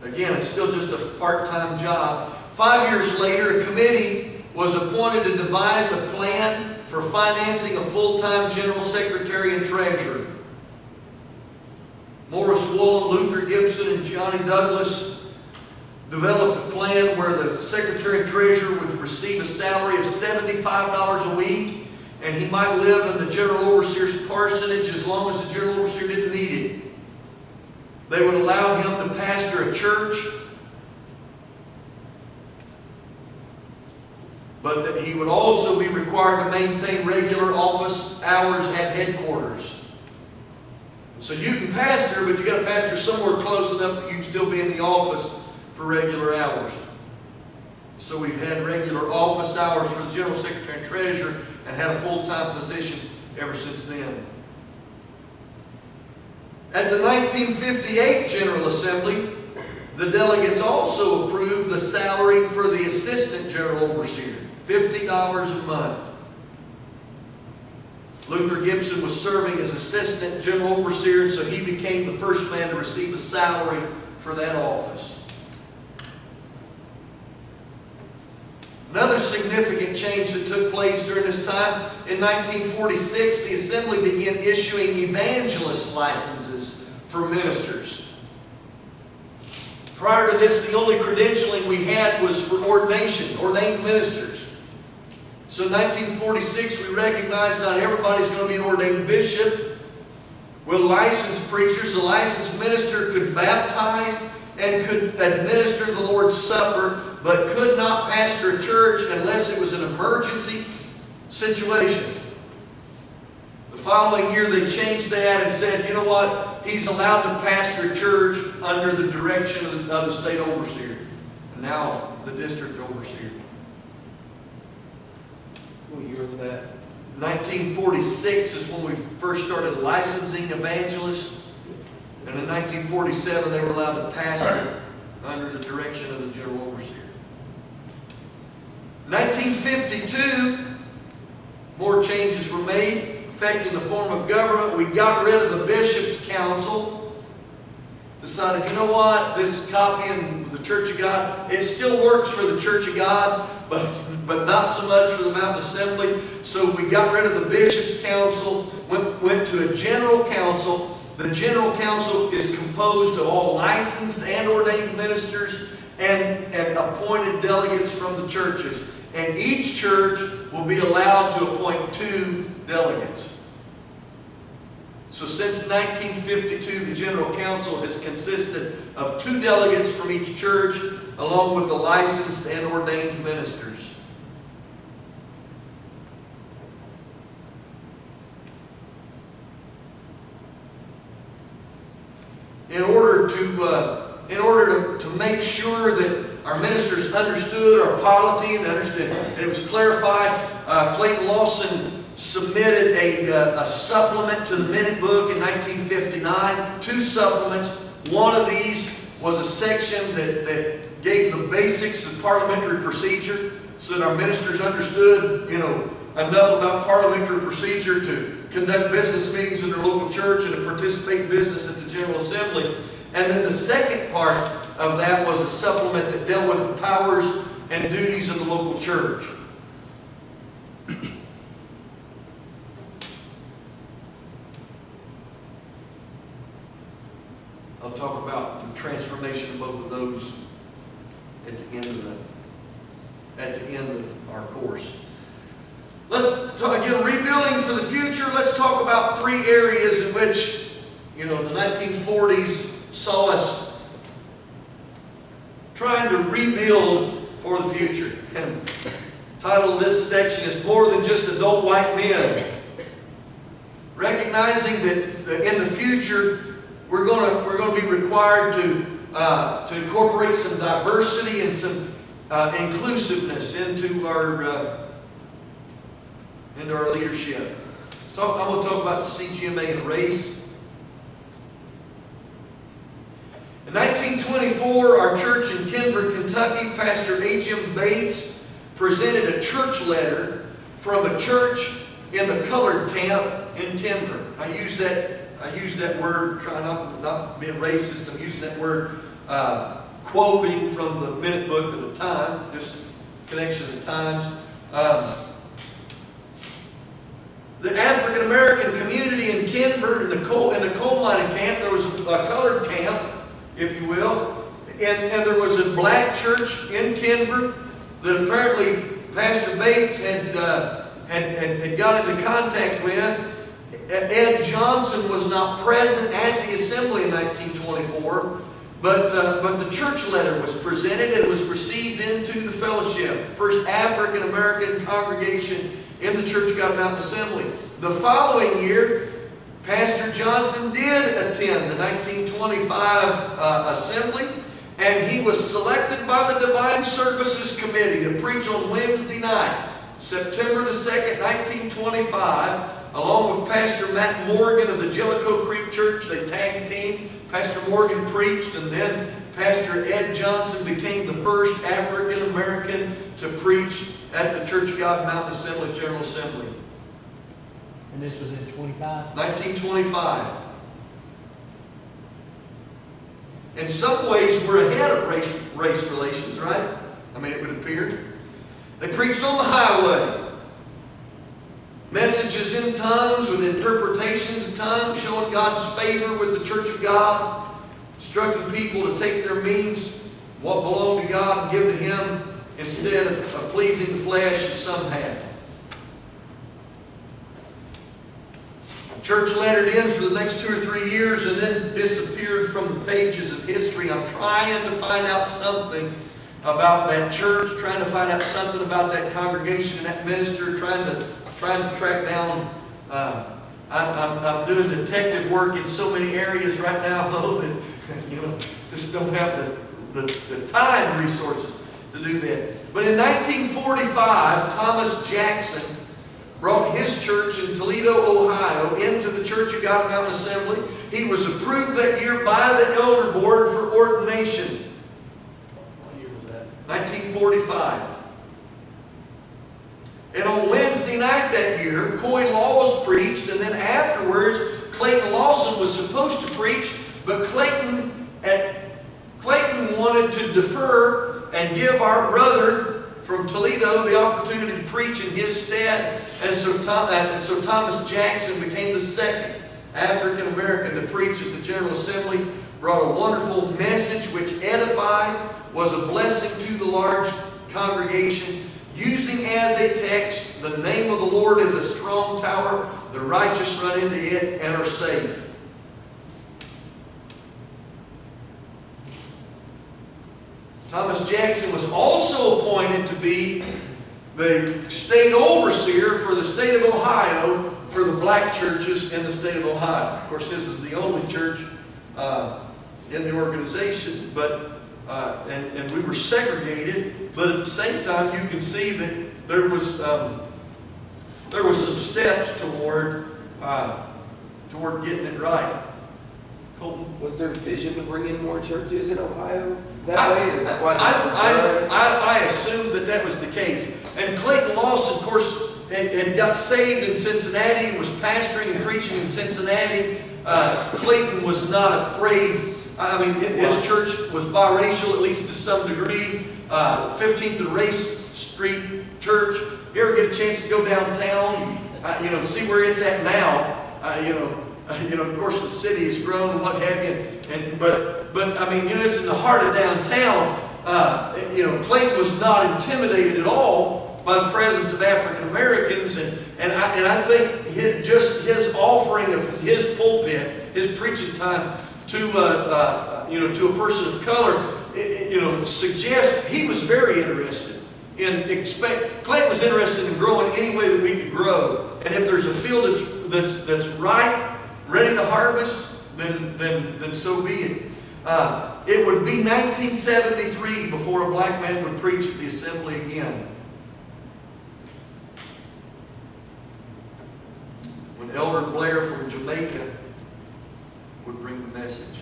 Again, it's still just a part-time job. 5 years later, a committee was appointed to devise a plan for financing a full-time general secretary and treasurer. Morris Woolen, Luther Gibson, and Johnny Douglas developed a plan where the secretary and treasurer would receive a salary of $75 a week, and he might live in the general overseer's parsonage as long as the general overseer didn't need it. They would allow him to pastor a church, but that he would also be required to maintain regular office hours at headquarters. So you can pastor, but you got to pastor somewhere close enough that you can still be in the office for regular hours. So we've had regular office hours for the general secretary and treasurer and had a full-time position ever since then. At the 1958 General Assembly, the delegates also approved the salary for the assistant general overseer, $50 a month. Luther Gibson was serving as assistant general overseer, and so he became the first man to receive a salary for that office. Another significant change that took place during this time, in 1946, the assembly began issuing evangelist licenses for ministers. Prior to this, the only credentialing we had was for ordination, ordained ministers. So in 1946, we recognized not everybody's going to be an ordained bishop. Well, licensed preachers, a licensed minister could baptize and could administer the Lord's Supper, but could not pastor a church unless it was an emergency situation. The following year they changed that and said, you know what, he's allowed to pastor a church under the direction of the state overseer, and now the district overseer. What year was that? 1946 is when we first started licensing evangelists. And in 1947, they were allowed to pastor under the direction of the general overseer. 1952, more changes were made affecting the form of government. We got rid of the Bishop's Council. Decided, you know what, this copying the Church of God, it still works for the Church of God, but not so much for the Mountain Assembly. So we got rid of the Bishop's Council, went to a General Council. The General Council is composed of all licensed and ordained ministers and appointed delegates from the churches. And each church will be allowed to appoint 2 delegates. So since 1952, the General Council has consisted of 2 delegates from each church, along with the licensed and ordained ministers. In order to make sure that our ministers understood our polity and understood and it was clarified, Clayton Lawson submitted a supplement to the minute book in 1959. 2 supplements. One of these was a section that gave the basics of parliamentary procedure, so that our ministers understood, enough about parliamentary procedure to conduct business meetings in their local church and to participate in business at the General Assembly. And then the second part of that was a supplement that dealt with the powers and duties of the local church. I'll talk about the transformation of both of those at the end of our course. Let's talk again, rebuilding for the future. Let's talk about 3 areas in which, the 1940s saw us trying to rebuild for the future. And the title of this section is More Than Just Adult White Men. Recognizing that in the future we're going to be required to incorporate some diversity and some inclusiveness into our leadership. I'm going to talk about the CGMA and race. In 1924, our church in Kenford, Kentucky, Pastor H.M. Bates presented a church letter from a church in the colored camp in Kenford. I use that word, try not being racist. I'm using that word quoting from the minute book of the time, just connection of the times. The African American community in Kenford, in the coal mining camp, there was a colored camp, if you will, and there was a black church in Kenford that apparently Pastor Bates had got into contact with. Ed Johnson was not present at the assembly in 1924, but the church letter was presented and was received into the fellowship, first African American congregation in the Church of God Mountain Assembly. The following year, Pastor Johnson did attend the 1925 assembly, and he was selected by the Divine Services Committee to preach on Wednesday night, September the 2nd, 1925, along with Pastor Matt Morgan of the Jellicoe Creek Church. They tag team. Pastor Morgan preached, and then Pastor Ed Johnson became the first African American to preach at the Church of God Mountain Assembly General Assembly. And this was in 25? 1925. In some ways, we're ahead of race relations, right? I mean, it would appear. They preached on the highway. Messages in tongues with interpretations of tongues, showing God's favor with the Church of God, instructing people to take their means, what belonged to God, and give to Him instead of pleasing the flesh as some had. The church lettered in for the next 2 or 3 years and then disappeared from the pages of history. I'm trying to find out something about that church, trying to find out something about that congregation and that minister, trying to track down. I'm doing detective work in so many areas right now, though, that just don't have the time and resources to do that. But in 1945, Thomas Jackson brought his church in Toledo, Ohio, into the Church of God Mountain Assembly. He was approved that year by the elder board for ordination. What year was that? 1945. And on Wednesday night that year, Coy Laws preached, and then afterwards, Clayton Lawson was supposed to preach, but Clayton wanted to defer and give our brother from Toledo the opportunity to preach in his stead, and so Thomas Jackson became the second African American to preach at the General Assembly, brought a wonderful message which edified, was a blessing to the large congregation, using as a text, the name of the Lord is a strong tower, the righteous run into it and are safe. Thomas Jackson was also appointed to be the state overseer for the state of Ohio for the black churches in the state of Ohio. Of course, his was the only church in the organization, but and we were segregated. But at the same time, you can see that there was some steps toward getting it right. Colton? Was there vision to bring in more churches in Ohio? That way, is that why I assumed that was the case. And Clayton Lawson, of course, had got saved in Cincinnati and was pastoring and preaching in Cincinnati. Clayton was not afraid. I mean, his church was biracial, at least to some degree. 15th and Race Street Church. You ever get a chance to go downtown, to see where it's at now? Of course, the city has grown and what have you. But I mean, it's in the heart of downtown. Clayton was not intimidated at all by the presence of African Americans, and I think his offering of his pulpit, his preaching time to a person of color, suggests he was very interested in Clayton was interested in growing any way that we could grow, and if there's a field that's ripe, ready to harvest, then so be it. It would be 1973 before a black man would preach at the assembly again. When Elder Blair from Jamaica would bring the message.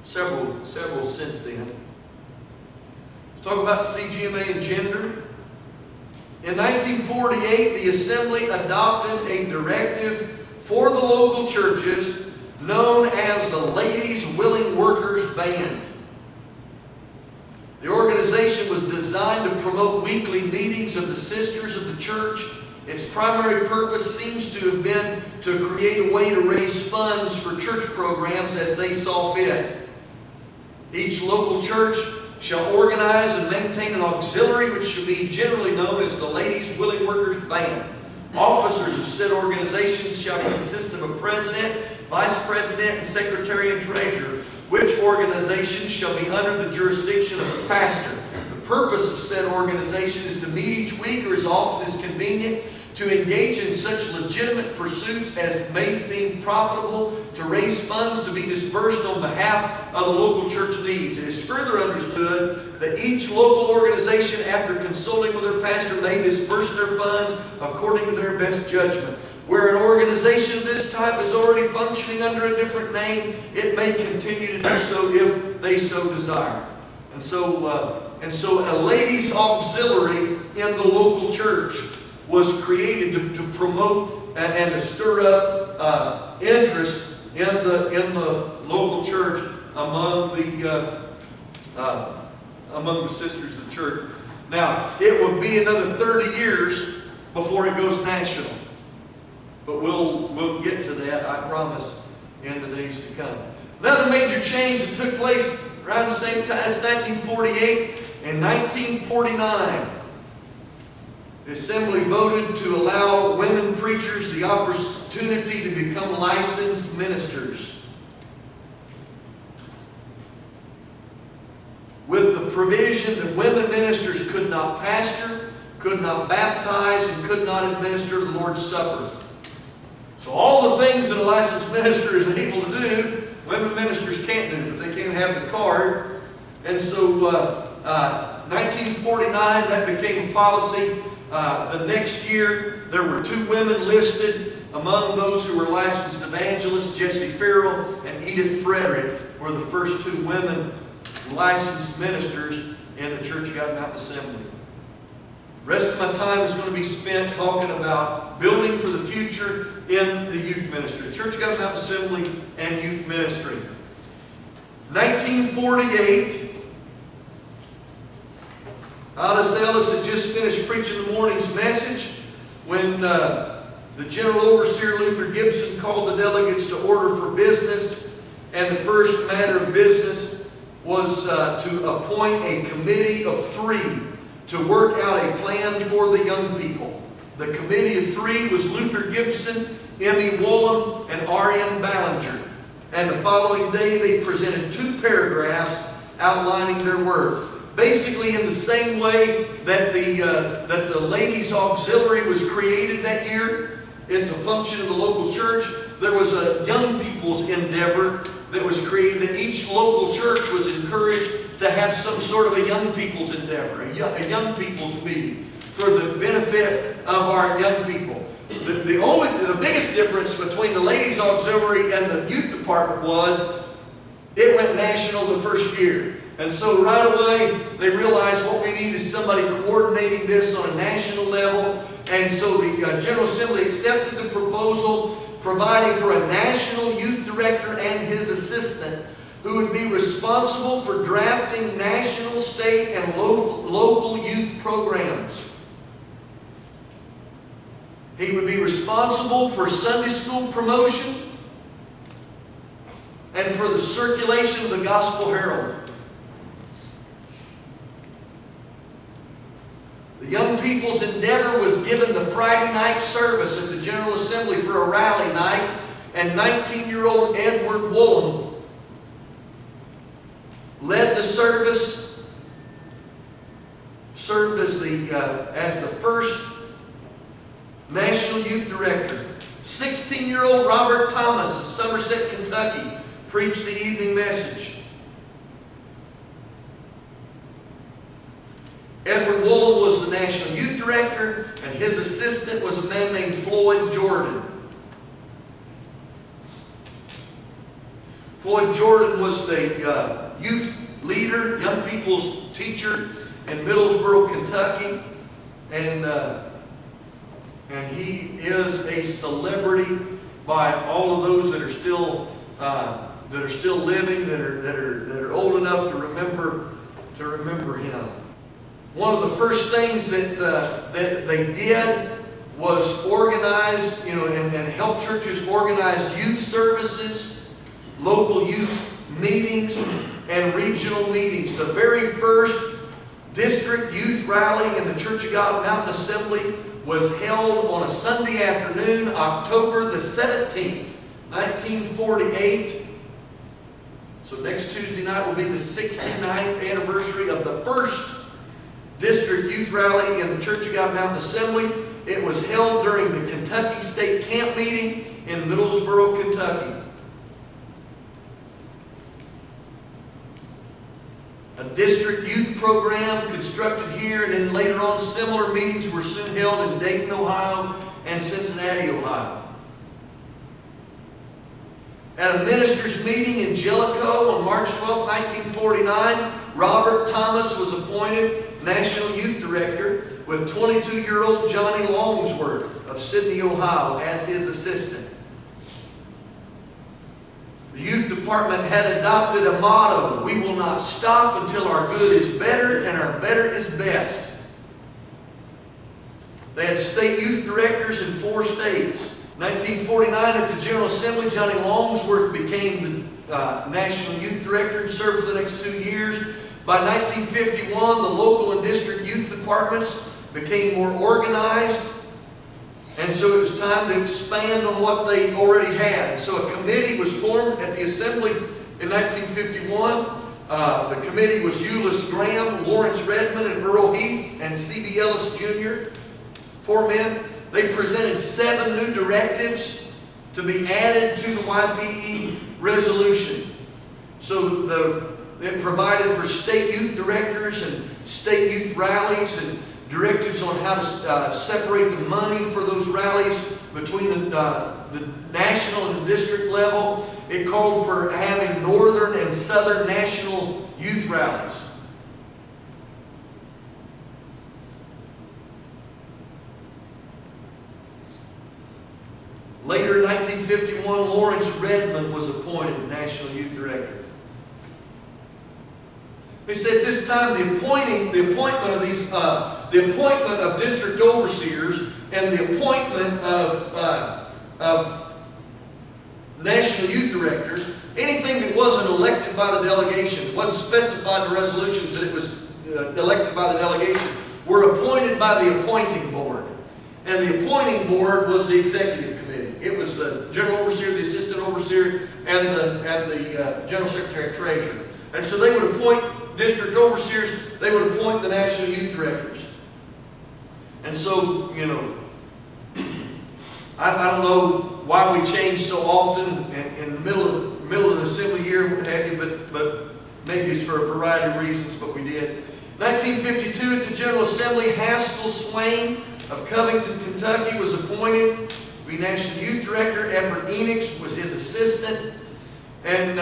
Several since then. Let's talk about CGMA and gender. In 1948, the assembly adopted a directive for the local churches known as the Ladies Willing Workers Band. The organization was designed to promote weekly meetings of the sisters of the church. Its primary purpose seems to have been to create a way to raise funds for church programs as they saw fit. Each local church shall organize and maintain an auxiliary which should be generally known as the Ladies Willing Workers Band. Officers of said organizations shall consist of a president, vice president, and secretary and treasurer, which organizations shall be under the jurisdiction of the pastor. The purpose of said organization is to meet each week or as often as convenient to engage in such legitimate pursuits as may seem profitable, to raise funds to be disbursed on behalf of the local church needs. It is further understood that each local organization, after consulting with their pastor, may disburse their funds according to their best judgment. Where an organization of this type is already functioning under a different name, it may continue to do so if they so desire. And so a ladies' auxiliary in the local church. was created to promote and to stir up interest in the local church among the sisters of the church. Now, it will be another 30 years before it goes national. But we'll get to that, I promise, in the days to come. Another major change that took place around the same time, that's 1948 and 1949. The Assembly voted to allow women preachers the opportunity to become licensed ministers, with the provision that women ministers could not pastor, could not baptize, and could not administer the Lord's Supper. So all the things that a licensed minister is able to do, women ministers can't do, but they can't have the card. And so 1949, that became a policy. The next year, there were 2 women listed among those who were licensed evangelists. Jessie Farrell and Edith Frederick were the first 2 women licensed ministers in the Church of God Mountain Assembly. The rest of my time is going to be spent talking about building for the future in the youth ministry. Church of God Mountain Assembly and youth ministry. 1948, Aldous Ellis had just finished preaching the morning's message when the General Overseer Luther Gibson called the delegates to order for business, and the first matter of business was to appoint a committee of 3 to work out a plan for the young people. The committee of 3 was Luther Gibson, Emmy Woolham, and R.M. Ballinger. And the following day they presented 2 paragraphs outlining their work. Basically in the same way that the Ladies Auxiliary was created that year into function of the local church, there was a young people's endeavor that was created, that each local church was encouraged to have some sort of a young people's endeavor, a young people's meeting for the benefit of our young people. The biggest difference between the Ladies Auxiliary and the youth department was it went national the first year. And so right away they realized what we need is somebody coordinating this on a national level. And so the General Assembly accepted the proposal, providing for a national youth director and his assistant who would be responsible for drafting national, state, and local youth programs. He would be responsible for Sunday school promotion and for the circulation of the Gospel Herald. The young people's endeavor was given the Friday night service at the General Assembly for a rally night, and 19-year-old Edward Woolham led the service, served as the first National Youth Director. 16-year-old Robert Thomas of Somerset, Kentucky, preached the evening message. Edward Woolham was the National Youth Director, and his assistant was a man named Floyd Jordan. Floyd Jordan was the youth leader, young people's teacher in Middlesboro, Kentucky, and he is a celebrity by all of those that are still living, that are old enough to remember him. One of the first things that they did was organize, and help churches organize youth services, local youth meetings, and regional meetings. The very first district youth rally in the Church of God Mountain Assembly was held on a Sunday afternoon, October the 17th, 1948. So next Tuesday night will be the 69th anniversary of the first district youth rally in the Church of God Mountain Assembly. It was held during the Kentucky State Camp meeting in Middlesboro, Kentucky. A district youth program constructed here, and then later on similar meetings were soon held in Dayton, Ohio and Cincinnati, Ohio. At a ministers' meeting in Jellicoe on March 12, 1949, Robert Thomas was appointed National Youth Director, with 22-year-old Johnny Longsworth of Sydney, Ohio as his assistant. The youth department had adopted a motto: we will not stop until our good is better and our better is best. They had state youth directors in 4 states. 1949 at the General Assembly, Johnny Longsworth became the National Youth Director and served for the next 2 years. By 1951, the local and district youth departments became more organized, and so it was time to expand on what they already had. And so a committee was formed at the Assembly in 1951. The committee was Euless Graham, Lawrence Redmond, and Earl Heath, and C.B. Ellis Jr., 4 men. They presented 7 new directives to be added to the YPE resolution. So it provided for state youth directors and state youth rallies, and directives on how to separate the money for those rallies between the national and the district level. It called for having northern and southern national youth rallies. Later in 1951, Lawrence Redmond was appointed National Youth Director. He said at this time the appointment of district overseers and the appointment of national youth directors, anything that wasn't elected by the delegation, wasn't specified in the resolutions that it was elected by the delegation, were appointed by the appointing board. And the appointing board was the executive committee. It was the general overseer, the assistant overseer, and the general secretary and treasurer. And so they would appoint district overseers, they would appoint the national youth directors. And so, you know, I don't know why we change so often in the middle of the assembly year, what have you, but maybe it's for a variety of reasons, but we did. 1952 at the General Assembly, Haskell Swain of Covington, Kentucky was appointed to be National Youth Director. Effort Enix was his assistant. And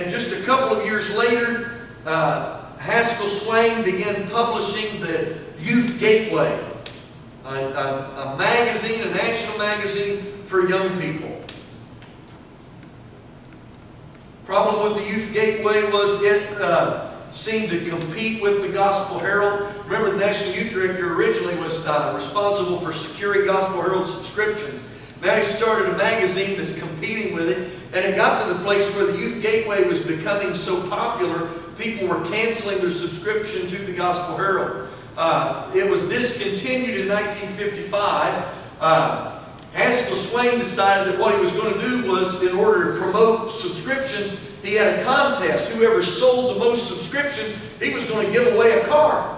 just a couple of years later, Haskell Swain began publishing the Youth Gateway, a magazine, a national magazine for young people. Problem with the Youth Gateway was it seemed to compete with the Gospel Herald. Remember, the National Youth Director originally was responsible for securing Gospel Herald subscriptions. Now he started a magazine that's competing with it, and it got to the place where the Youth Gateway was becoming so popular, people were canceling their subscription to the Gospel Herald. It was discontinued in 1955. Haskell Swain decided that what he was going to do was, in order to promote subscriptions, he had a contest. Whoever sold the most subscriptions, he was going to give away a car.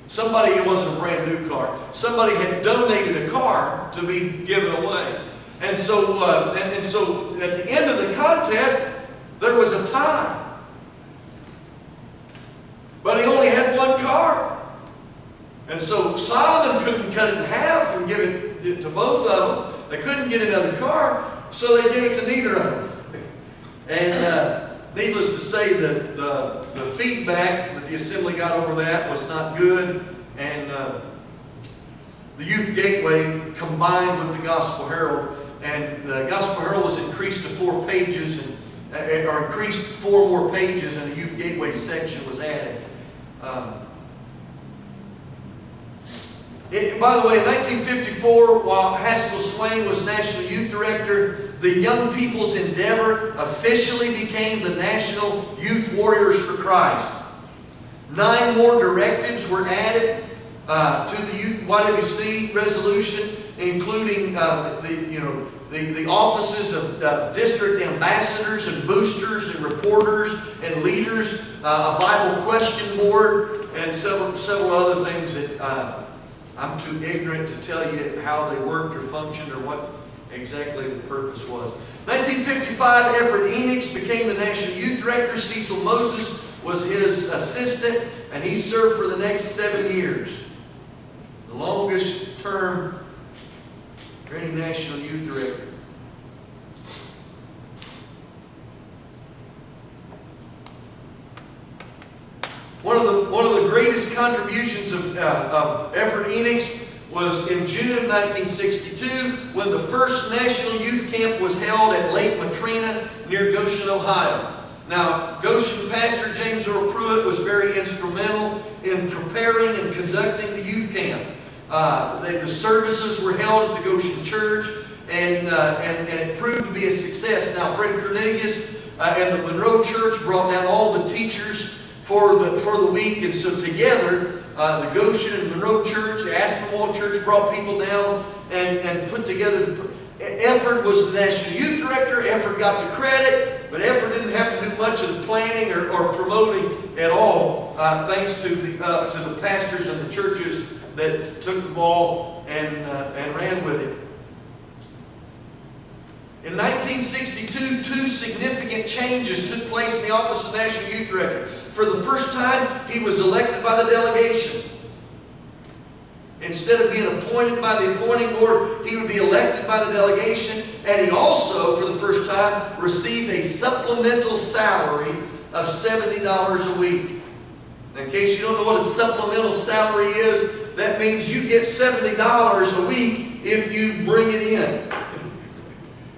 Somebody, it wasn't a brand new car, somebody had donated a car to be given away. And so, at the end of the contest, there was a tie. But he only had one car. And so Solomon couldn't cut it in half and give it to both of them. They couldn't get another car, so they gave it to neither of them. And needless to say, the feedback that the assembly got over that was not good. And the Youth Gateway combined with the Gospel Herald, and the Gospel Herald was increased to 4 pages, or increased 4 more pages, and the Youth Gateway section was added. By the way, in 1954, while Haskell Swain was National Youth Director, the Young People's Endeavor officially became the National Youth Warriors for Christ. 9 more directives were added to the YWC resolution, including the offices of district ambassadors and boosters and reporters and leaders, a Bible question board, and several other things that I'm too ignorant to tell you how they worked or functioned or what exactly the purpose was. 1955, Effort Enix became the National Youth Director. Cecil Moses was his assistant, and he served for the next 7 years. The longest term for any National Youth Director. the greatest contributions of Effort Enix was in June of 1962 when the first National Youth Camp was held at Lake Matrina near Goshen, Ohio. Now, Goshen Pastor James Earl Pruitt was very instrumental in preparing and conducting the youth camp. The services were held at the Goshen Church, and it proved to be a success. Now, Fred Cornelius and the Monroe Church brought down all the teachers for the week, and so together, the Goshen and Monroe Church, the Aspinwall Church brought people down and put together. Effort was the National Youth Director. Effort got the credit, but Effort didn't have to do much of the planning or promoting at all, thanks to the pastors and the churches that took the ball and ran with it. In 1962, two significant changes took place in the office of National Youth Director. For the first time, he was elected by the delegation. Instead of being appointed by the appointing board, he would be elected by the delegation. And he also, for the first time, received a supplemental salary of $70 a week. Now, in case you don't know what a supplemental salary is, that means you get $70 a week if you bring it in.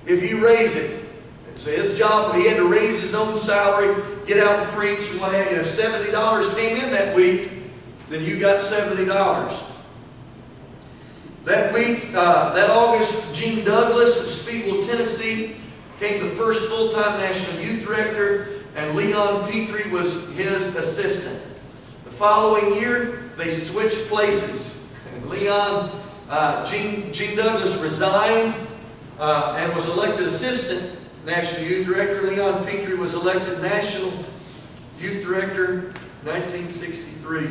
If you raise it. So his job, he had to raise his own salary, get out and preach, and what have you. If $70 came in that week, then you got $70. That week, that August, Gene Douglas of Speedwell, Tennessee, became the first full-time National Youth Director, and Leon Petrie was his assistant. The following year, they switched places. And Gene Douglas resigned and was elected Assistant National Youth Director. Leon Petrie was elected National Youth Director 1963.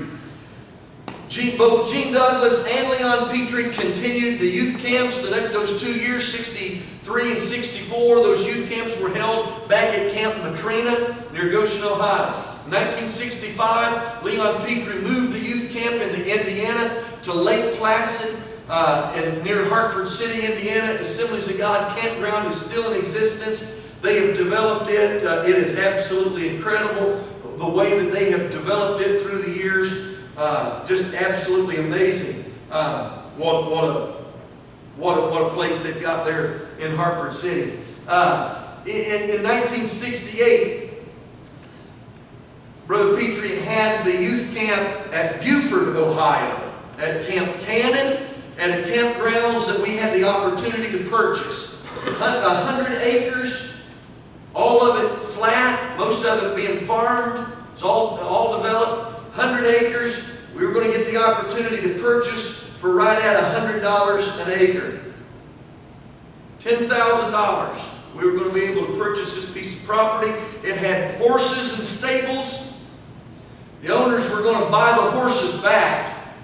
Both Gene Douglas and Leon Petrie continued the youth camps. Those 2 years, 63 and 64, those youth camps were held back at Camp Matrina near Goshen, Ohio. In 1965, Leon Petrie moved the youth camp into Indiana to Lake Placid and near Hartford City, Indiana. Assemblies of God Campground is still in existence. They have developed it. It is absolutely incredible the way that they have developed it through the years. Just absolutely amazing. What a place they've got there in Hartford City. In 1968, Brother Petrie had the youth camp at Beaufort, Ohio, at Camp Cannon, and at campgrounds that we had the opportunity to purchase. 100 acres, all of it flat, most of it being farmed. It's all developed. 100 acres. We were going to get the opportunity to purchase for right at $100 an acre. $10,000. We were going to be able to purchase this piece of property. It had horses and stables. The owners were going to buy the horses back.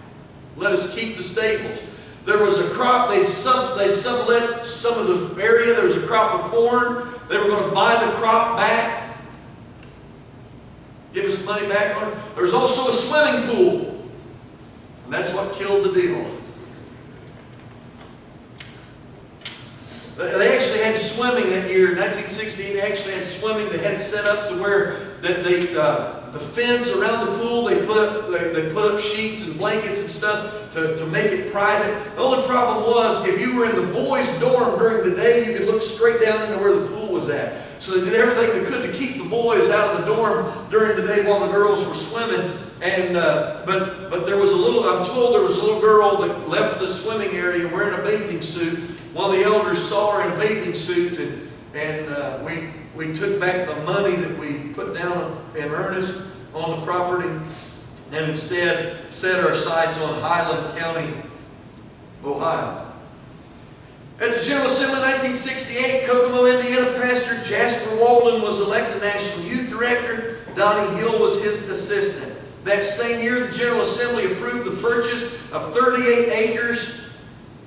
Let us keep the stables. There was a crop, they'd sublet some of the area. There was a crop of corn. They were going to buy the crop back. Give us money back on it. There was also a swimming pool. And that's what killed the deal. They actually had swimming that year. In 1968, they actually had swimming. They had it set up to where the fence around the pool, they put up sheets and blankets and stuff to make it private. The only problem was, if you were in the boys' dorm during the day, you could look straight down into where the pool was at. So they did everything they could to keep the boys out of the dorm during the day while the girls were swimming. And but there was I'm told there was a little girl that left the swimming area wearing a bathing suit. One of the elders saw her in a bathing suit, and we took back the money that we put down in earnest on the property, and instead set our sights on Highland County, Ohio. At the General Assembly in 1968, Kokomo, Indiana, Pastor Jasper Walden was elected National Youth Director. Donnie Hill was his assistant. That same year, the General Assembly approved the purchase of 38 acres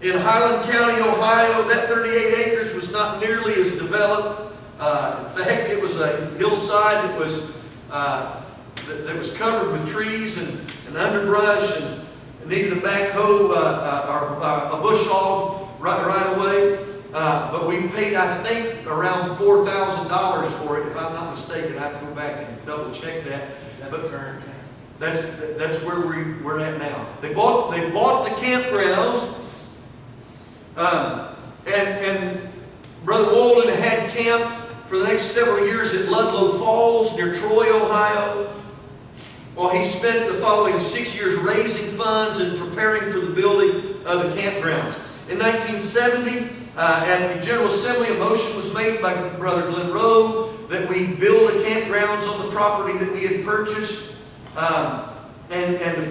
in Highland County, Ohio. That 38 acres was not nearly as developed. In fact, it was a hillside that was covered with trees and underbrush, and needed a backhoe or a bush hog right away. But we paid, I think, around $4,000 for it, if I'm not mistaken. I have to go back and double check that. Is that the current count? That's where we're at now. They bought the campgrounds, and Brother Walden had camp for the next several years at Ludlow Falls near Troy, Ohio, while he spent the following 6 years raising funds and preparing for the building of the campgrounds. In 1970, at the General Assembly, a motion was made by Brother Glenn Rowe that we build a campgrounds on the property that we had purchased, and the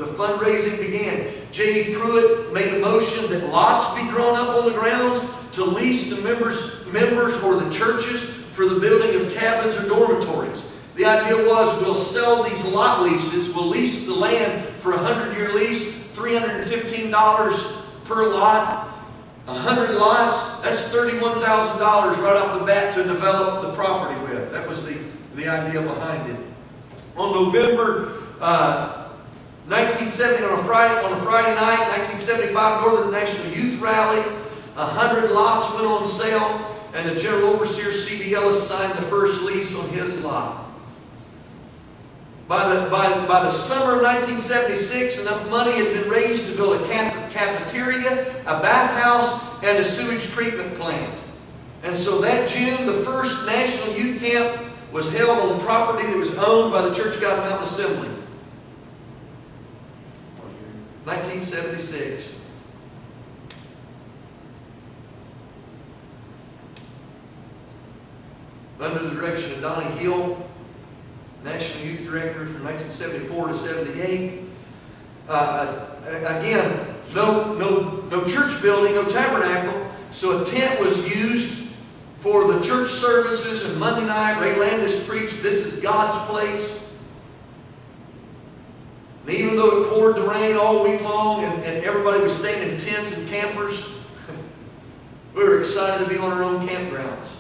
fundraising began. J.E. Pruitt made a motion that lots be drawn up on the grounds to lease the members or the churches for the building of cabins or dormitories. The idea was we'll sell these lot leases, we'll lease the land for a 100-year lease, $315 per lot. 100 lots, that's $31,000 right off the bat to develop the property with. That was the idea behind it. On November 1970, on a Friday night, 1975, Northern National Youth Rally, 100 lots went on sale, and the General Overseer C.D. Ellis signed the first lease on his lot. By the summer of 1976, enough money had been raised to build a cafeteria, a bathhouse, and a sewage treatment plant. And so that June, the first National Youth Camp was held on property that was owned by the Church of God Mountain Assembly. 1976. Under the direction of Donnie Hill, National Youth Director from 1974 to 78. Again, no church building, no tabernacle, so a tent was used for the church services, and Monday night, Ray Landis preached, "This is God's place." And even though it poured the rain all week long and everybody was staying in tents and campers, we were excited to be on our own campgrounds.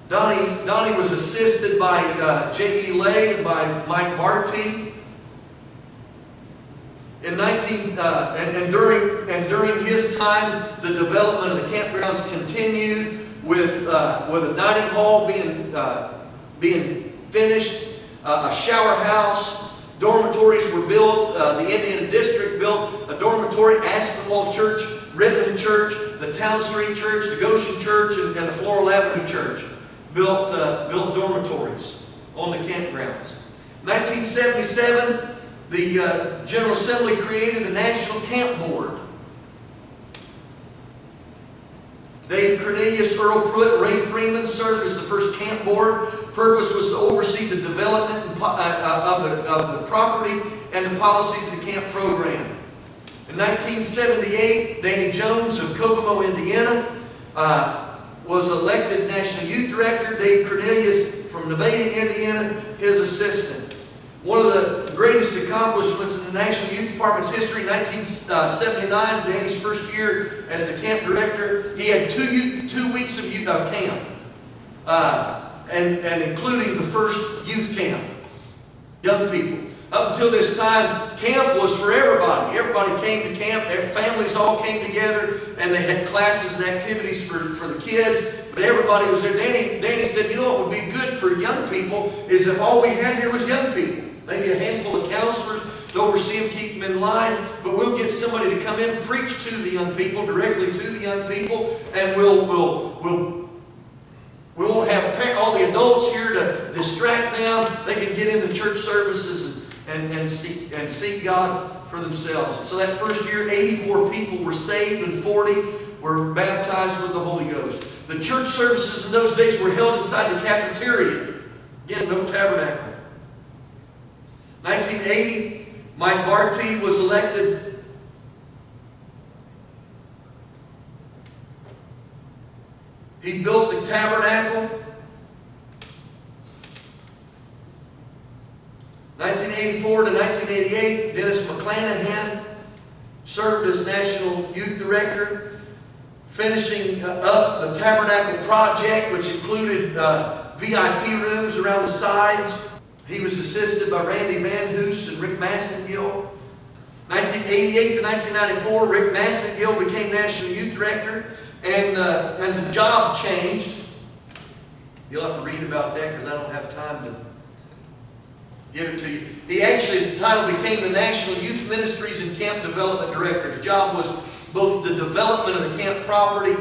Donnie was assisted by J.E. Lay and by Mike Barty. During his time, the development of the campgrounds continued with a dining hall being finished, a shower house, dormitories were built. The Indiana District built a dormitory, Aspinwall Church, Redmond Church, the Town Street Church, the Goshen Church, and the Floral Avenue Church built dormitories on the campgrounds. 1977, the General Assembly created the National Camp Board. Dave Cornelius, Earl Pruitt, Ray Freeman served as the first camp board. Purpose was to oversee the development of the property and the policies of the camp program. In 1978, Danny Jones of Kokomo, Indiana, was elected National Youth Director. Dave Cornelius from Nevada, Indiana, his assistant. One of the greatest accomplishments in the National Youth Department's history, 1979, Danny's first year as the camp director, he had 2 weeks of camp, and including the first youth camp, young people. Up until this time, camp was for everybody. Everybody came to camp. Their families all came together, and they had classes and activities for the kids. But everybody was there. Danny said, you know what would be good for young people is if all we had here was young people. Maybe a handful of counselors to oversee them, keep them in line. But we'll get somebody to come in, preach to the young people, directly to the young people, and we won't have all the adults here to distract them. They can get into church services and seek God for themselves. So that first year, 84 people were saved and 40 were baptized with the Holy Ghost. The church services in those days were held inside the cafeteria. Again, no tabernacle. 1980, Mike Barty was elected He built the tabernacle. 1984 to 1988, Dennis McClanahan served as National Youth Director, finishing up the Tabernacle project, which included VIP rooms around the sides. He was assisted by Randy Van Hoos and Rick Massengill. 1988 to 1994, Rick Massengill became National Youth Director, and the job changed. You'll have to read about that because I don't have time to give it to you. He actually, his title became the National Youth Ministries and Camp Development Director. His job was both the development of the camp property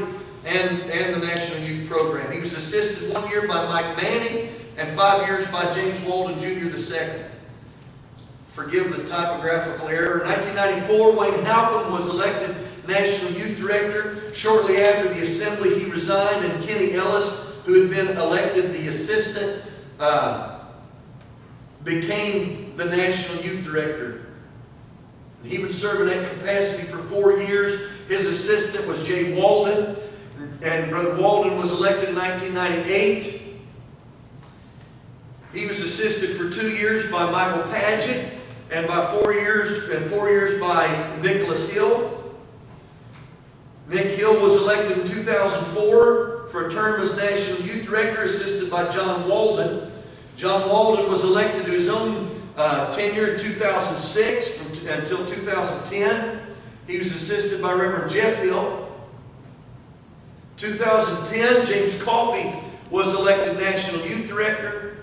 and the National Youth Program. He was assisted 1 year by Mike Manning and 5 years by James Walden Jr. II. Forgive the typographical error. In 1994, Wayne Halcomb was elected National Youth Director. Shortly after the assembly, he resigned, and Kenny Ellis, who had been elected the assistant, became the National Youth Director. He would serve in that capacity for 4 years. His assistant was Jay Walden, and Brother Walden was elected in 1998. He was assisted for 2 years by Michael Paget, and by 4 years by Nicholas Hill. Nick Hill was elected in 2004 for a term as National Youth Director, assisted by John Walden. John Walden was elected to his own tenure in 2006 until 2010. He was assisted by Reverend Jeff Hill. 2010, James Coffey was elected National Youth Director.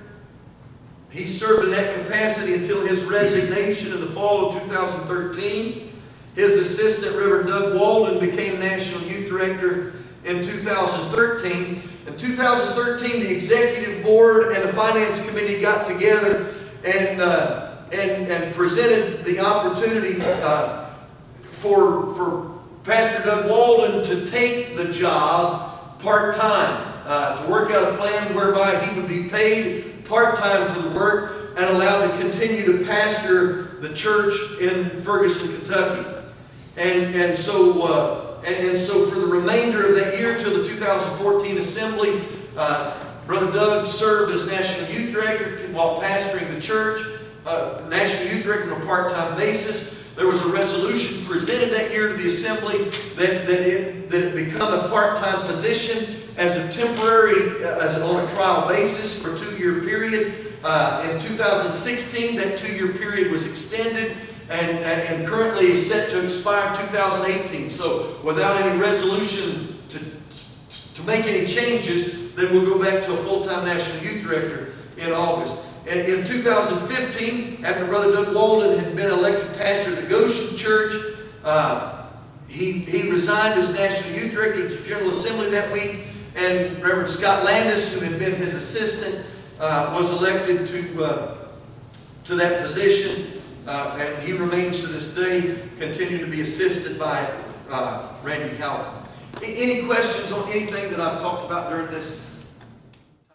He served in that capacity until his resignation in the fall of 2013. His assistant, Reverend Doug Walden, became National Youth Director in 2013. In 2013, the Executive Board and the Finance Committee got together and presented the opportunity for Pastor Doug Walden to take the job part-time, to work out a plan whereby he would be paid part-time for the work and allowed to continue to pastor the church in Ferguson, Kentucky. And so for the remainder of that year till the 2014 assembly, Brother Doug served as National Youth Director while pastoring the church, National Youth Director on a part-time basis. There was a resolution presented that year to the assembly that it become a part-time position as a temporary, on a trial basis for a 2-year period. In 2016, that 2-year period was extended and currently is set to expire in 2018. So without any resolution to make any changes, then we'll go back to a full-time National Youth Director in August. And in 2015, after Brother Doug Walden had been elected pastor of the Goshen Church, he resigned as National Youth Director at the General Assembly that week, and Reverend Scott Landis, who had been his assistant, was elected to that position, and he remains to this day, continuing to be assisted by Randy Howard. Any questions on anything that I've talked about during this